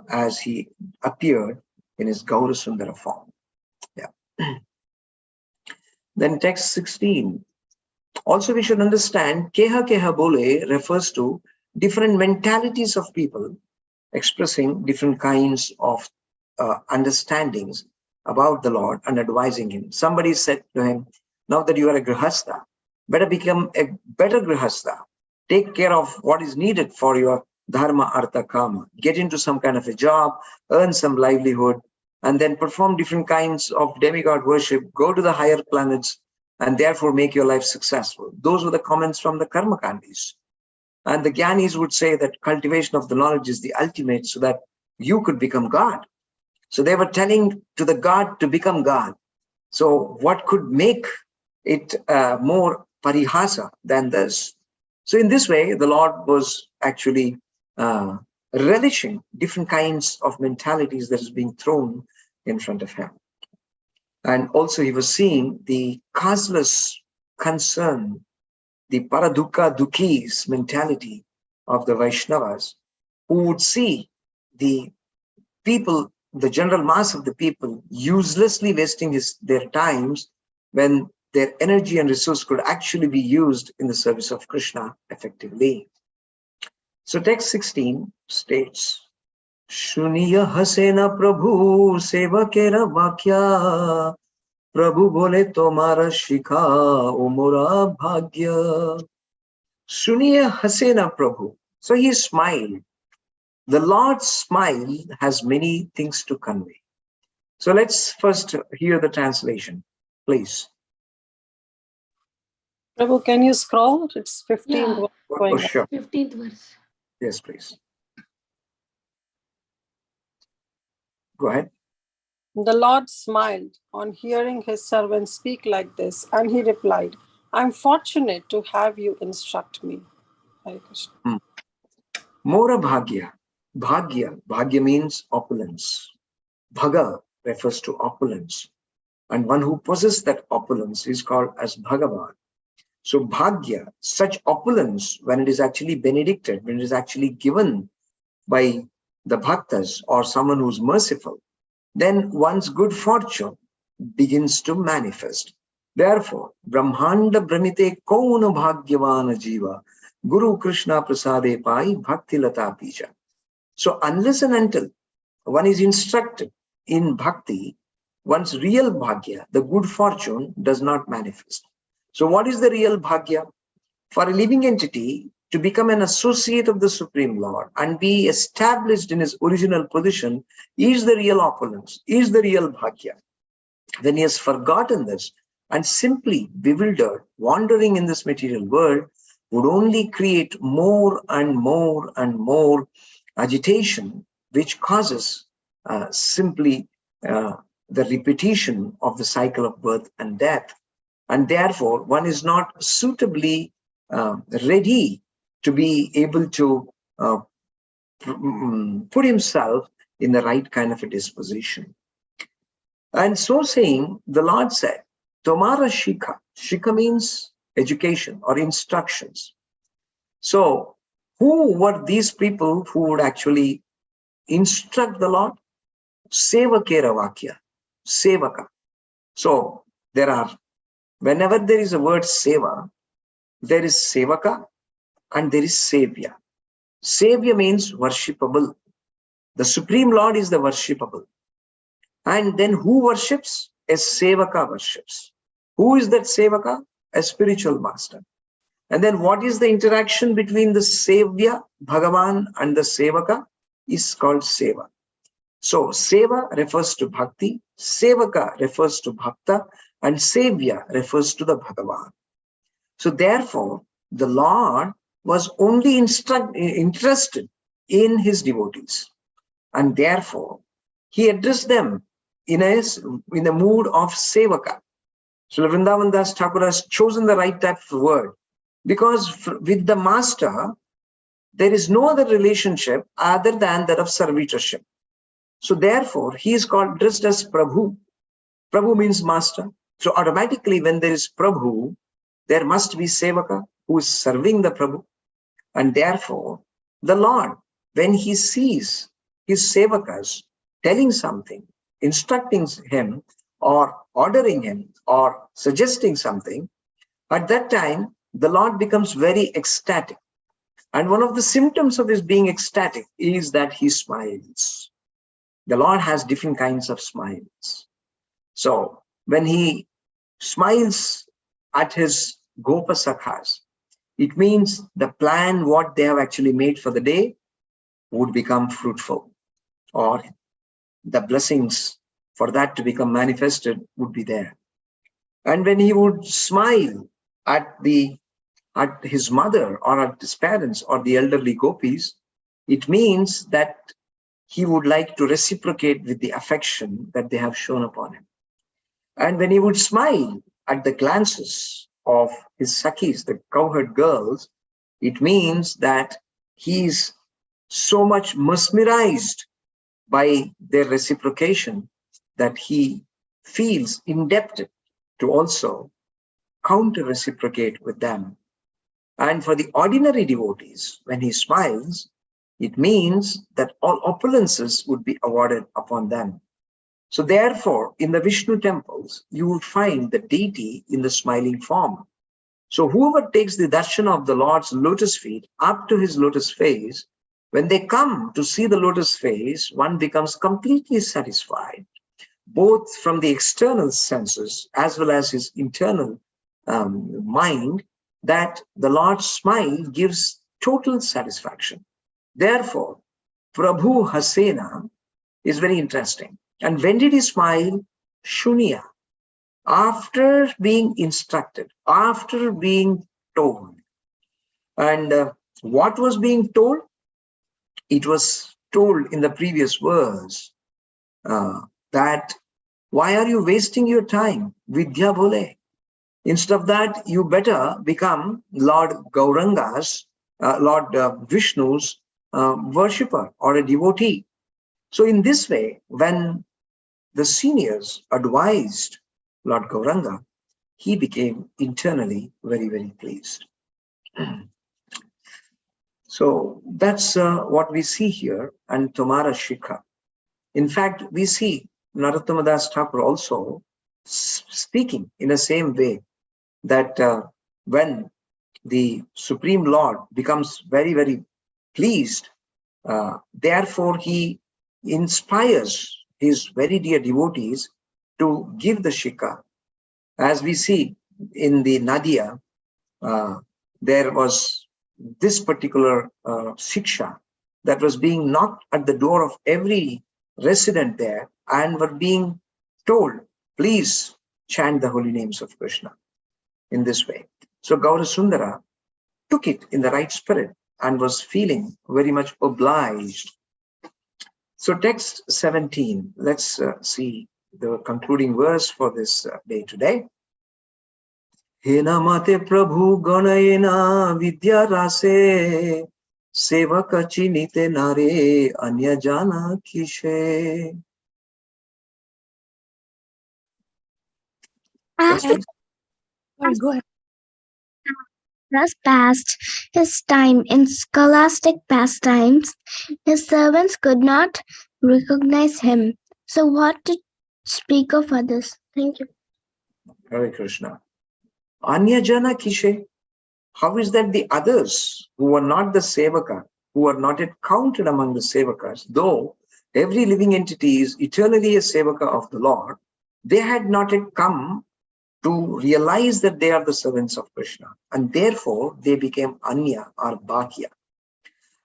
as he appeared in his Gaurasundara form. Yeah. Then text 16. Also, we should understand Keha Keha Bole refers to different mentalities of people expressing different kinds of understandings about the Lord and advising him. Somebody said to him, now that you are a Grihastha, better become a better Grihastha. Take care of what is needed for your Dharma, Artha, Kama. Get into some kind of a job, earn some livelihood, and then perform different kinds of demigod worship, go to the higher planets, and therefore make your life successful. Those were the comments from the Karmakandis. And the Gyanis would say that cultivation of the knowledge is the ultimate so that you could become God. So they were telling to the God to become God. So what could make it more parihasa than this? So in this way, the Lord was actually relishing different kinds of mentalities that is being thrown in front of him. And also he was seeing the causeless concern, the paradukha dukhis mentality of the Vaishnavas, who would see the people, the general mass of the people, uselessly wasting their times when their energy and resource could actually be used in the service of Krishna effectively. So text 16 states, Shuniya hasena prabhu sevakera vakya prabhu bole tomara shikha umura bhagya. Shuniya hasena prabhu. So he smiled. The Lord's smile has many things to convey. So let's first hear the translation, please. Prabhu, can you scroll? It's 15th Yeah. verse Oh, going sure. 15th verse. Yes, please. Go ahead. The Lord smiled on hearing his servant speak like this, and he replied, I'm fortunate to have you instruct me. Hare Krishna. Mora bhagya. Bhagya means opulence. Bhaga refers to opulence. And one who possesses that opulence is called as Bhagavan. So bhagya, such opulence, when it is actually benedicted, when it is actually given by the bhaktas or someone who's merciful, then one's good fortune begins to manifest. Therefore, Brahmanda Brahmite Kauna Bhagyavana Jiva Guru Krishna Prasade Pai Bhakti Lata Pija. So unless and until one is instructed in bhakti, one's real bhagya, the good fortune, does not manifest. So what is the real bhagya? For a living entity to become an associate of the Supreme Lord and be established in his original position is the real opulence, is the real bhagya. When he has forgotten this and simply bewildered, wandering in this material world, would only create more and more and more agitation, which causes simply the repetition of the cycle of birth and death. And therefore, one is not suitably ready to be able to put himself in the right kind of a disposition. And so saying, the Lord said, Tomara Shikha. Shikha means education or instructions. So who were these people who would actually instruct the Lord? Sevakera Vakya. Sevaka. So there are, whenever there is a word seva, there is sevaka and there is sevya. Sevya means worshipable. The Supreme Lord is the worshipable. And then who worships? A sevaka worships. Who is that sevaka? A spiritual master. And then what is the interaction between the sevya, Bhagavan, and the sevaka? Is called seva. So seva refers to bhakti, sevaka refers to bhakta, and sevya refers to the Bhagavan. So therefore, the Lord was only interested in his devotees. And therefore, he addressed them in the mood of sevaka. So Vrindavan Das Thakur has chosen the right type of word, because with the master, there is no other relationship other than that of servitorship. So therefore, he is called dressed as Prabhu. Prabhu means master. So automatically, when there is Prabhu, there must be Sevaka who is serving the Prabhu. And therefore, the Lord, when he sees his Sevakas telling something, instructing him, or ordering him, or suggesting something, at that time, the Lord becomes very ecstatic. And one of the symptoms of his being ecstatic is that he smiles. The Lord has different kinds of smiles. So when he smiles at his Gopa Sakhas, it means the plan, what they have actually made for the day, would become fruitful, or the blessings for that to become manifested would be there. And when he would smile at his mother or at his parents or the elderly gopis, it means that he would like to reciprocate with the affection that they have shown upon him. And when he would smile at the glances of his sakhis, the cowherd girls, it means that he is so much mesmerized by their reciprocation that he feels indebted to also counter-reciprocate with them. And for the ordinary devotees, when he smiles, it means that all opulences would be awarded upon them. So therefore, in the Vishnu temples, you will find the deity in the smiling form. So whoever takes the darshan of the Lord's lotus feet up to his lotus face, when they come to see the lotus face, one becomes completely satisfied, both from the external senses as well as his internal mind, that the Lord's smile gives total satisfaction. Therefore, Prabhu Hasena is very interesting. And when did he smile? Shunya. After being instructed, after being told. And what was being told? It was told in the previous verse that why are you wasting your time? Vidya bole. Instead of that, you better become Lord Gauranga's, Lord Vishnu's worshipper or a devotee. So in this way, when the seniors advised Lord Gauranga, he became internally very, very pleased. So that's what we see here, and Tomara Shikha. In fact, we see Narottama Das Thakur also speaking in the same way, that when the Supreme Lord becomes very, very pleased, therefore he inspires his very dear devotees to give the shikha. As we see in the Nadia, there was this particular shiksha that was being knocked at the door of every resident there and were being told, please chant the holy names of Krishna in this way. So Gaura Sundara took it in the right spirit and was feeling very much obliged. So text 17, let's see the concluding verse for this day today. Hena mate prabhu ganayena vidya rase sevaka chinite nare anya jana kishe. Sorry, go ahead. Thus passed his time in scholastic pastimes, his servants could not recognize him. So what to speak of others? Thank you. Hare Krishna. Anya jana kishe. How is that the others who were not the sevaka, who are not yet counted among the sevakas, though every living entity is eternally a sevaka of the Lord, they had not yet come to realize that they are the servants of Krishna, and therefore they became Anya or Bhakya.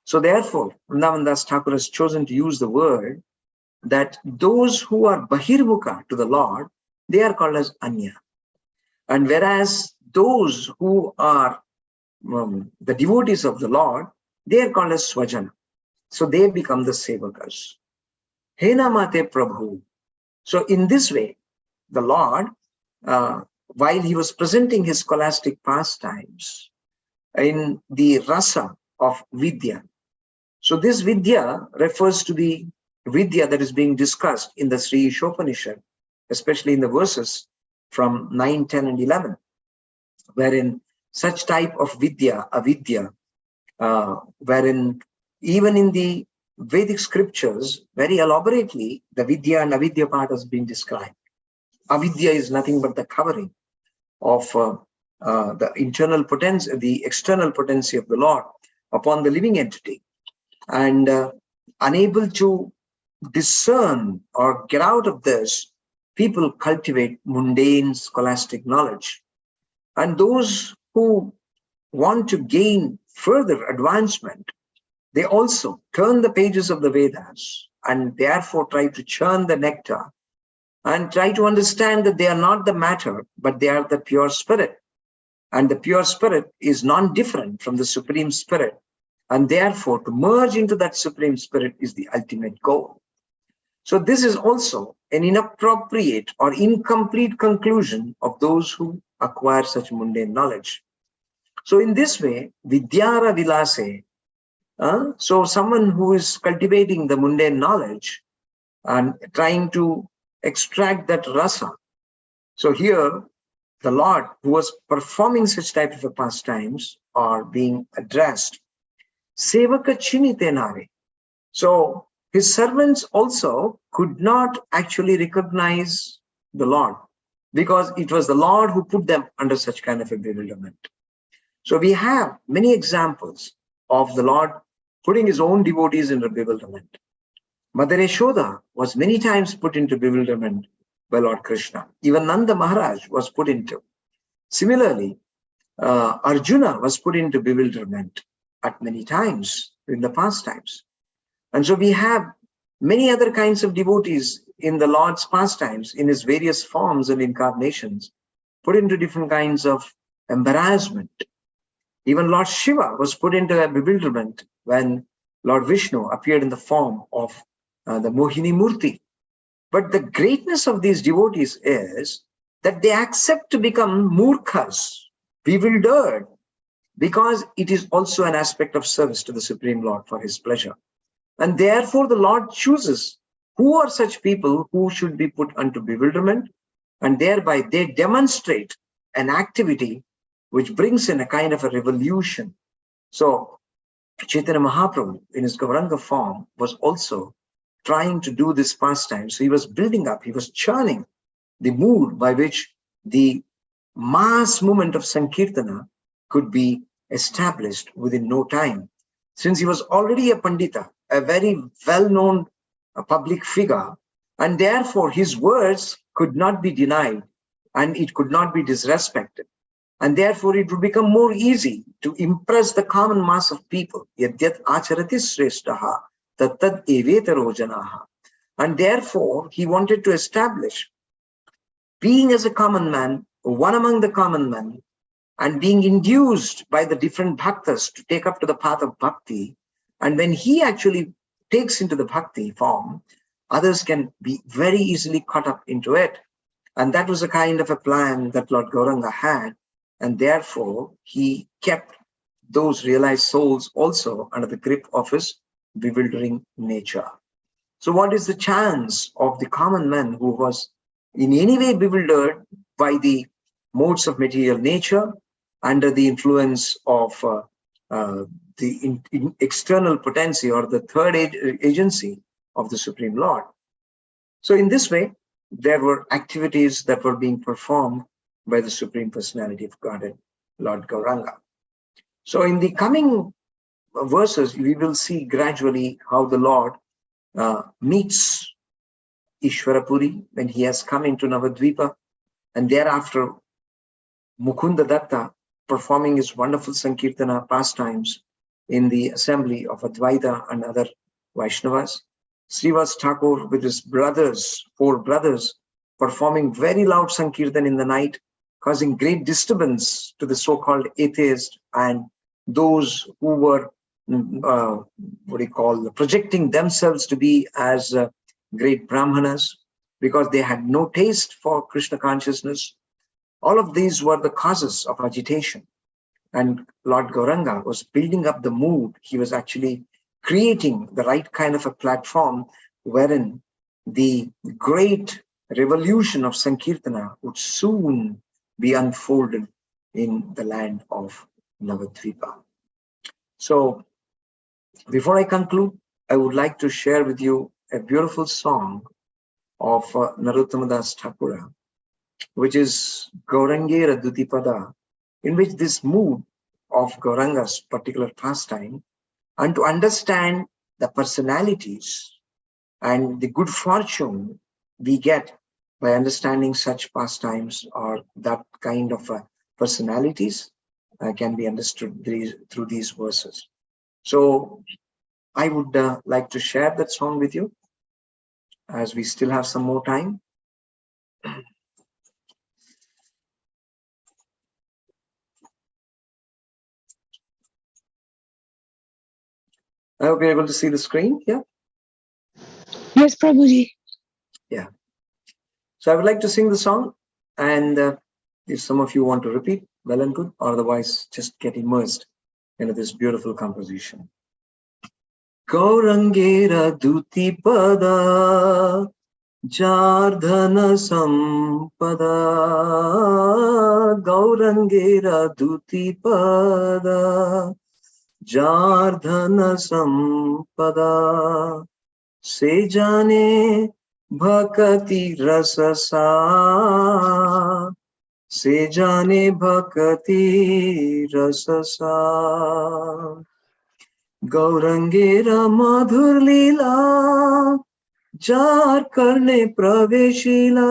So therefore, Vrindavan Das Thakur has chosen to use the word that those who are Bahirmukha to the Lord, they are called as Anya. And whereas those who are the devotees of the Lord, they are called as Swajana. So they become the Sevakas. Hena Mate Prabhu. So in this way, the Lord, while he was presenting his scholastic pastimes in the rasa of Vidya. So this Vidya refers to the Vidya that is being discussed in the Sri Ishopanishad, especially in the verses from 9, 10, and 11, wherein such type of Vidya, Avidya, wherein even in the Vedic scriptures, very elaborately, the Vidya and Avidya part has been described. Avidya is nothing but the covering of the internal potency, the external potency of the Lord upon the living entity, and unable to discern or get out of this, people cultivate mundane scholastic knowledge. And those who want to gain further advancement, they also turn the pages of the Vedas and therefore try to churn the nectar and try to understand that they are not the matter, but they are the pure spirit. And the pure spirit is non-different from the Supreme Spirit. And therefore, to merge into that Supreme Spirit is the ultimate goal. So this is also an inappropriate or incomplete conclusion of those who acquire such mundane knowledge. So in this way, Vidyara Vilase, So someone who is cultivating the mundane knowledge and trying to extract that rasa. So here, the Lord who was performing such type of pastimes are being addressed. Sevaka chinitenare. So his servants also could not actually recognize the Lord because it was the Lord who put them under such kind of a bewilderment. So we have many examples of the Lord putting his own devotees into bewilderment. Mother Yashoda was many times put into bewilderment by Lord Krishna. Even Nanda Maharaj was put into. Similarly, Arjuna was put into bewilderment at many times in the past times. And so we have many other kinds of devotees in the Lord's pastimes in his various forms and incarnations, put into different kinds of embarrassment. Even Lord Shiva was put into a bewilderment when Lord Vishnu appeared in the form of the Mohini Murti. But the greatness of these devotees is that they accept to become murkhas, bewildered, because it is also an aspect of service to the Supreme Lord for his pleasure. And therefore the Lord chooses who are such people who should be put unto bewilderment, and thereby they demonstrate an activity which brings in a kind of a revolution. So Chaitanya Mahaprabhu in his Gauranga form was also trying to do this pastime. So he was building up, he was churning the mood by which the mass movement of Sankirtana could be established within no time. Since he was already a Pandita, a very well-known public figure, and therefore his words could not be denied and it could not be disrespected. And therefore it would become more easy to impress the common mass of people. Yadyat acharati sreshtaha tattad evetaro janaha. And therefore he wanted to establish being as a common man, one among the common men, and being induced by the different bhaktas to take up to the path of bhakti. And when he actually takes into the bhakti form, others can be very easily caught up into it. And that was a kind of a plan that Lord Gauranga had. And therefore, he kept those realized souls also under the grip of his bewildering nature. So what is the chance of the common man who was in any way bewildered by the modes of material nature under the influence of the external potency or the third agency of the Supreme Lord? So in this way, there were activities that were being performed by the Supreme Personality of Godhead, Lord Gauranga. So in the coming verses, we will see gradually how the Lord meets Ishwarapuri when he has come into Navadvipa, and thereafter Mukunda Datta performing his wonderful Sankirtana pastimes in the assembly of Advaita and other Vaishnavas. Srivas Thakur with his brothers, 4 brothers, performing very loud Sankirtan in the night, causing great disturbance to the so-called atheists and those who were projecting themselves to be as great Brahmanas because they had no taste for Krishna consciousness. All of these were the causes of agitation. And Lord Gauranga was building up the mood. He was actually creating the right kind of a platform wherein the great revolution of Sankirtana would soon be unfolded in the land of Navadvipa. So before I conclude, I would like to share with you a beautiful song of Narottamadas Thakura, which is Gaurangera Dutipada, in which this mood of Gauranga's particular pastime, and to understand the personalities and the good fortune we get by understanding such pastimes or that kind of personalities can be understood through these verses. So I would like to share that song with you as we still have some more time. I hope you're able to see the screen. Yeah. Yes, Prabhuji. Yeah. So I would like to sing the song, and if some of you want to repeat, well and good, or otherwise just get immersed into this beautiful composition. Gaurangera Duti Pada Jardhana Sampada Gaurangera Duti Pada Jardhana Sampada Se jane bhakati rasasa Se jane bhakati rasasa Gaurangera madhur lila jar करने प्रवेशिला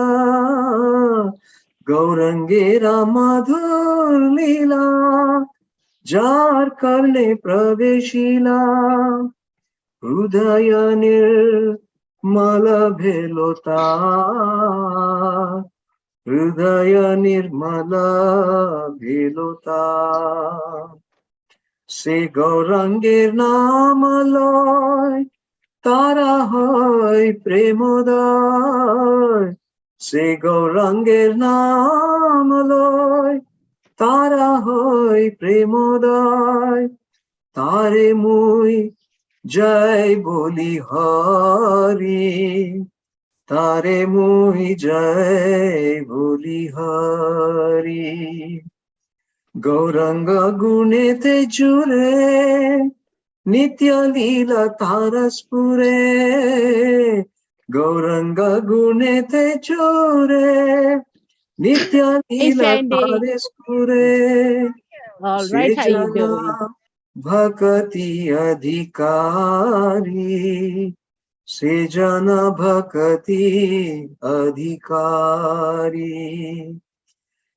गौरंगेरा मधुर लीला jar करने प्रवेशिला हृदय निर्मल भेलोता हृदय निर्मल भेलोता से गौरंगेर नाम लय তারা হয় প্রেমোদয় সে গৌরাঙ্গের নাম লয় তারা হয় প্রেমোদয় তারে মুই জয় বলি হরি তারে মুই জয় বলি হরি গৌরাঙ্গ গুণেতে জুড়ে Nitya Leela Taraspure Gauranga Gunete Chore Nitya Leela Sandy. Taraspure All right, how you Sejana doing? Bhakati Adhikari Sejana Bhakati Adhikari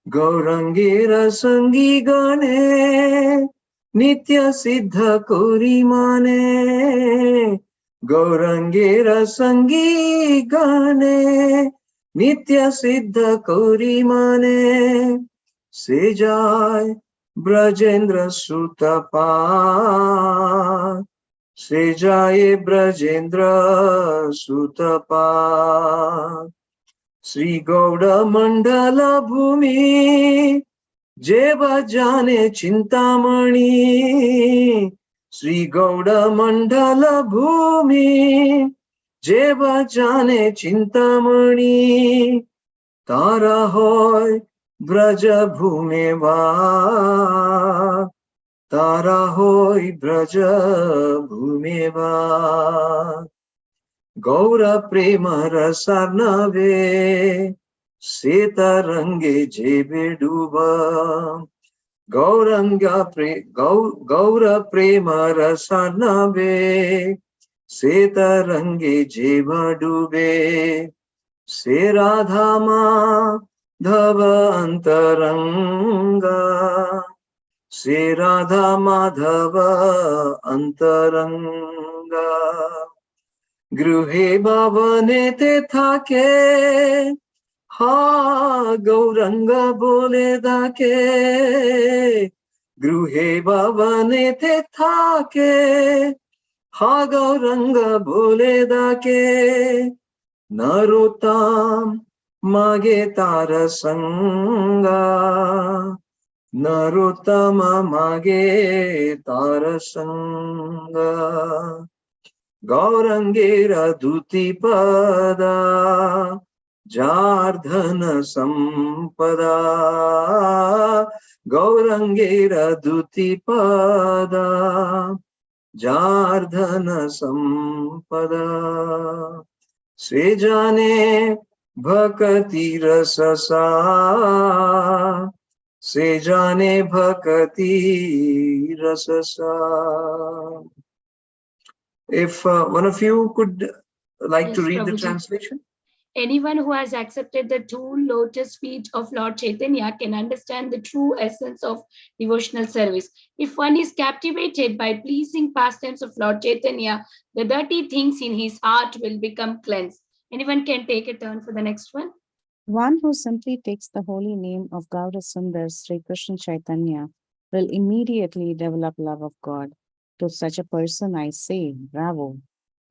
Gaurangira Sangi Gane Nitya Siddha Kori Mane Gaurangera Sangi Gane Nitya Siddha Kori Mane Sejai Brajendra Sutapa Sejai Brajendra Sutapa Sri Gauda Mandala Bhumi Jeva Jane Chintamani Sri Gauda Mandala Bhumi Jeva Jane Chintamani Tara hoy Braja Bhumeva Tara hoy Braja Bhumeva Gaura Prema Rasarnave Seta Range Jebe Duba Gaura Prema Rasarnave Seta Range Jeba Dube Se Radhama Dhava Antaranga Se Radhama Dhava Antaranga Gruhe Bhavanete Thake Ha Gauranga Bole Dake Gruhe Bhavanete Thake Ha Gauranga Bole Dake Narotam Mage Tarasanga Narotama Mage Tarasanga Gaurangera Duti Pada Jardhana Sampada Gaurangera Duti Pada Jardhana Sampada Sejane Bhakati Rasasa Sejane Bhakati Rasasa. If one of you could like to Yes, read the Prabhuji. translation. Anyone who has accepted the two lotus feet of Lord Chaitanya can understand the true essence of devotional service. If one is captivated by pleasing pastimes of Lord Chaitanya, the dirty things in his heart will become cleansed. Anyone can take a turn for the next one. One who simply takes the holy name of Gaura Sundar Sri Krishna Chaitanya will immediately develop love of God. To such a person, I say, bravo,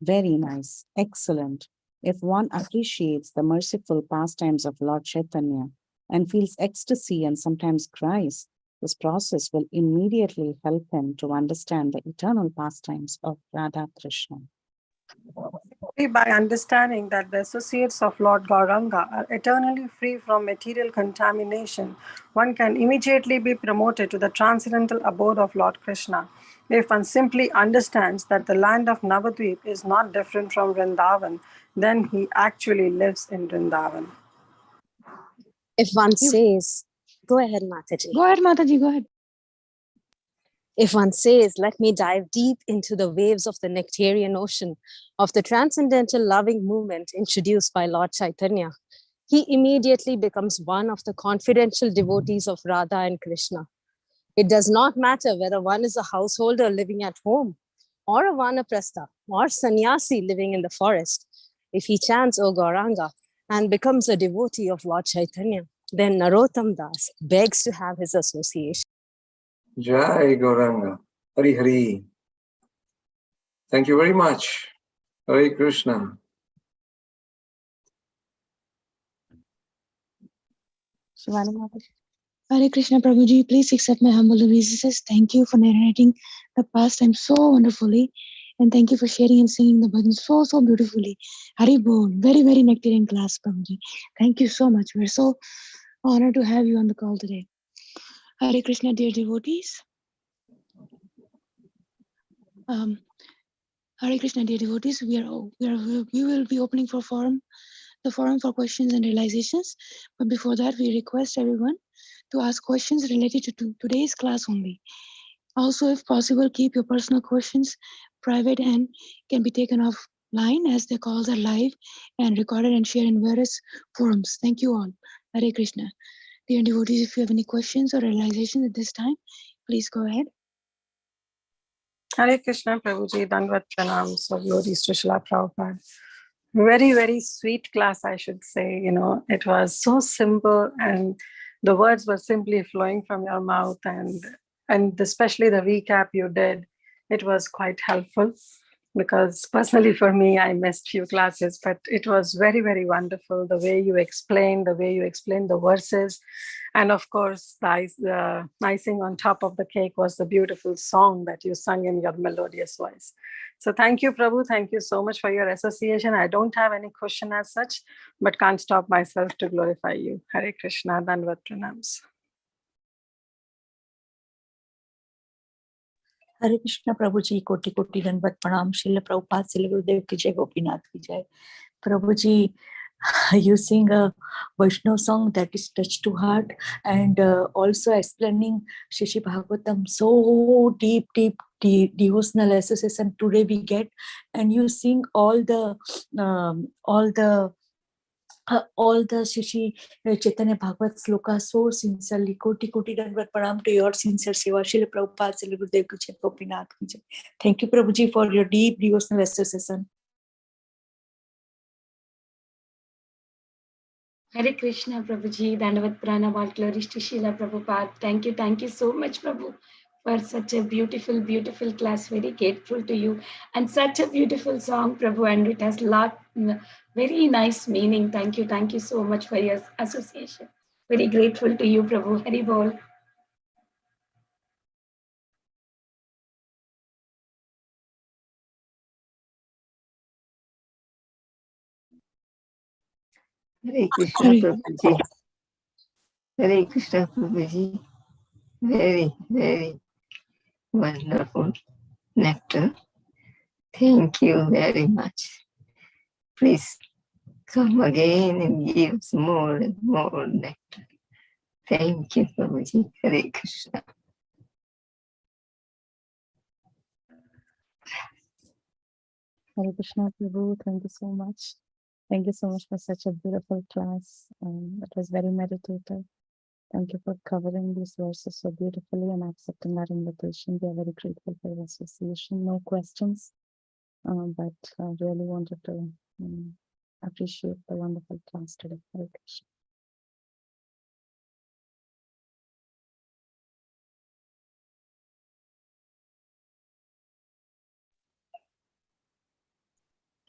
very nice, excellent. If one appreciates the merciful pastimes of Lord Chaitanya and feels ecstasy and sometimes cries, This process will immediately help him to understand the eternal pastimes of Radha Krishna. By understanding that the associates of Lord Gauranga are eternally free from material contamination, one can immediately be promoted to the transcendental abode of Lord Krishna. If one simply understands that the land of Navadvip is not different from Vrindavan, then he actually lives in Vrindavan. If one says, go ahead, Mataji. Go ahead, Mataji, go ahead. If one says, let me dive deep into the waves of the nectarian ocean of the transcendental loving movement introduced by Lord Caitanya, he immediately becomes one of the confidential devotees of Radha and Krishna. It does not matter whether one is a householder living at home, or a vanaprastha, or sannyasi living in the forest. If he chants O Gauranga and becomes a devotee of Lord Caitanya, then Narottam Das begs to have his association. Jai Gauranga. Hari Hari. Thank you very much. Hare Krishna. Shivani Mataji. Hare Krishna Prabhuji, please accept my humble obeisances. Thank you for narrating the pastime so wonderfully. And thank you for sharing and singing the bhajan so beautifully. Hari Bol, very, very nectarian class, Prabhuji. Thank you so much. We're so honored to have you on the call today. Hare Krishna, dear devotees. Hare Krishna, dear devotees. We will be opening the forum for questions and realizations. But before that, we request everyone to ask questions related to today's class only. Also, if possible, keep your personal questions private and can be taken offline, as the calls are live and recorded and shared in various forums. Thank you all. Hare Krishna. Dear devotees, if you have any questions or realizations at this time, please go ahead. Hare Krishna Prabhuji, Dandvat Pranam, so glories to Srila Prabhupada. Very, very sweet class, I should say. It was so simple and the words were simply flowing from your mouth, and especially the recap you did, it was quite helpful, because personally for me, I missed few classes, but it was very, very wonderful the way you explained the verses. And of course, the icing on top of the cake was the beautiful song that you sung in your melodious voice. So thank you, Prabhu. Thank you so much for your association. I don't have any question as such, but can't stop myself to glorify you. Hare Krishna, Dandvat Pranams. हरे कृष्ण प्रभु जी, कोटि कोटि दंडवत प्रणाम. श्रील प्रभुपाद श्रील गुरुदेव की जय, गोपीनाथ की जय. प्रभु जी, you sing a Vaishnav song that is touch to heart, and also explaining Shishi Bhagavatam so deep devotional association today we get, and you sing all the Shishi Chaitanya Bhagavat sloka so sincerely. Koti koti dandavat pranam to your sincere seva. Srila Prabhupada, Srila Gurudev ki jai, Gopinath ki jai. Thank you, Prabhuji, for your deep devotional association. Hare Krishna, Prabhuji, Dandavat Pranam, all glories to Srila Prabhupada. Thank you so much, Prabhu, for such a beautiful, beautiful class. Very grateful to you. And such a beautiful song, Prabhu, and it has very nice meaning. Thank you so much for your association. Very grateful to you, Prabhu. Hari Bol. Hare Krishna Prabhuji. Hare Krishna Prabhuji. Very, very wonderful nectar. Thank you very much. Please come again and give us more and more nectar. Thank you, Prabhuji. Hare Krishna. Hare Krishna Prabhu, thank you so much. Thank you so much for such a beautiful class. It was very meditative. Thank you for covering these verses so beautifully and accepting our invitation. We are very grateful for your association. No questions, but really wanted to appreciate the wonderful class today. Hare Krishna.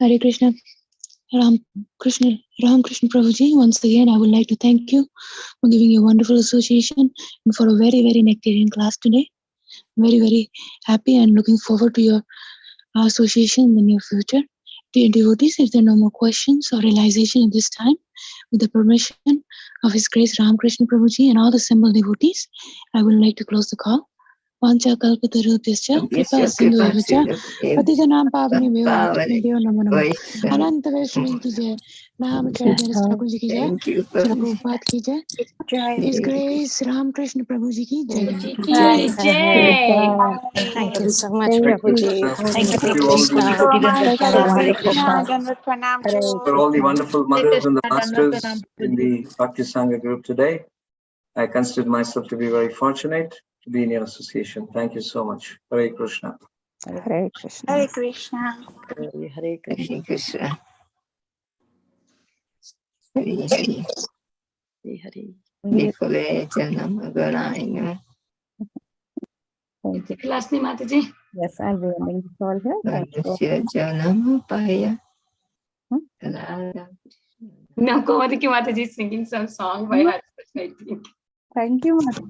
Hare Krishna. Ramakrishna Prabhuji, once again, I would like to thank you for giving a wonderful association and for a very, very nectarian class today. Very, very happy and looking forward to your association in the near future. Dear devotees, if there are no more questions or realization at this time, with the permission of His Grace Ramakrishna Prabhuji and all the assembled devotees, I would like to close the call. Vancha kalpatarubhyascha kripa sindhu cha patitanam pavnebhyo vaishnavebhyo namo namo. Ananta Vaishnav ki jai, Namacharya Das Thakur ji ki jai, Thank you for Srila Prabhupada ki jai, His Grace Ramakrishna Prabhuji ki jai. Ki jai. Thank you so much, Hare Prabhuji. Krishna. Thank you, Thank Hare you all Krishna. the Koti Dandavat Pranam, Hare Krishna. Krishna. Dandavat Pranam Hare to for all the Krishna. wonderful Hare mothers and the Krishna, Dandavat masters Pranam, in the Bhakti Sangha group today. I consider myself to be very fortunate to be in your association. Thank you so much. Hare Krishna. Hare Krishna. Hare Krishna. Hare Krishna. Hare Krishna. Hare Hare. Hare. Vikule Janam Ganayana. Thank you. Klasni Mataji. Yes, I'll be ending this call here. Thank you. Manusya Janam Paya. No, Komadiki Mataji is singing some song by her. I think. Thank you, Mother.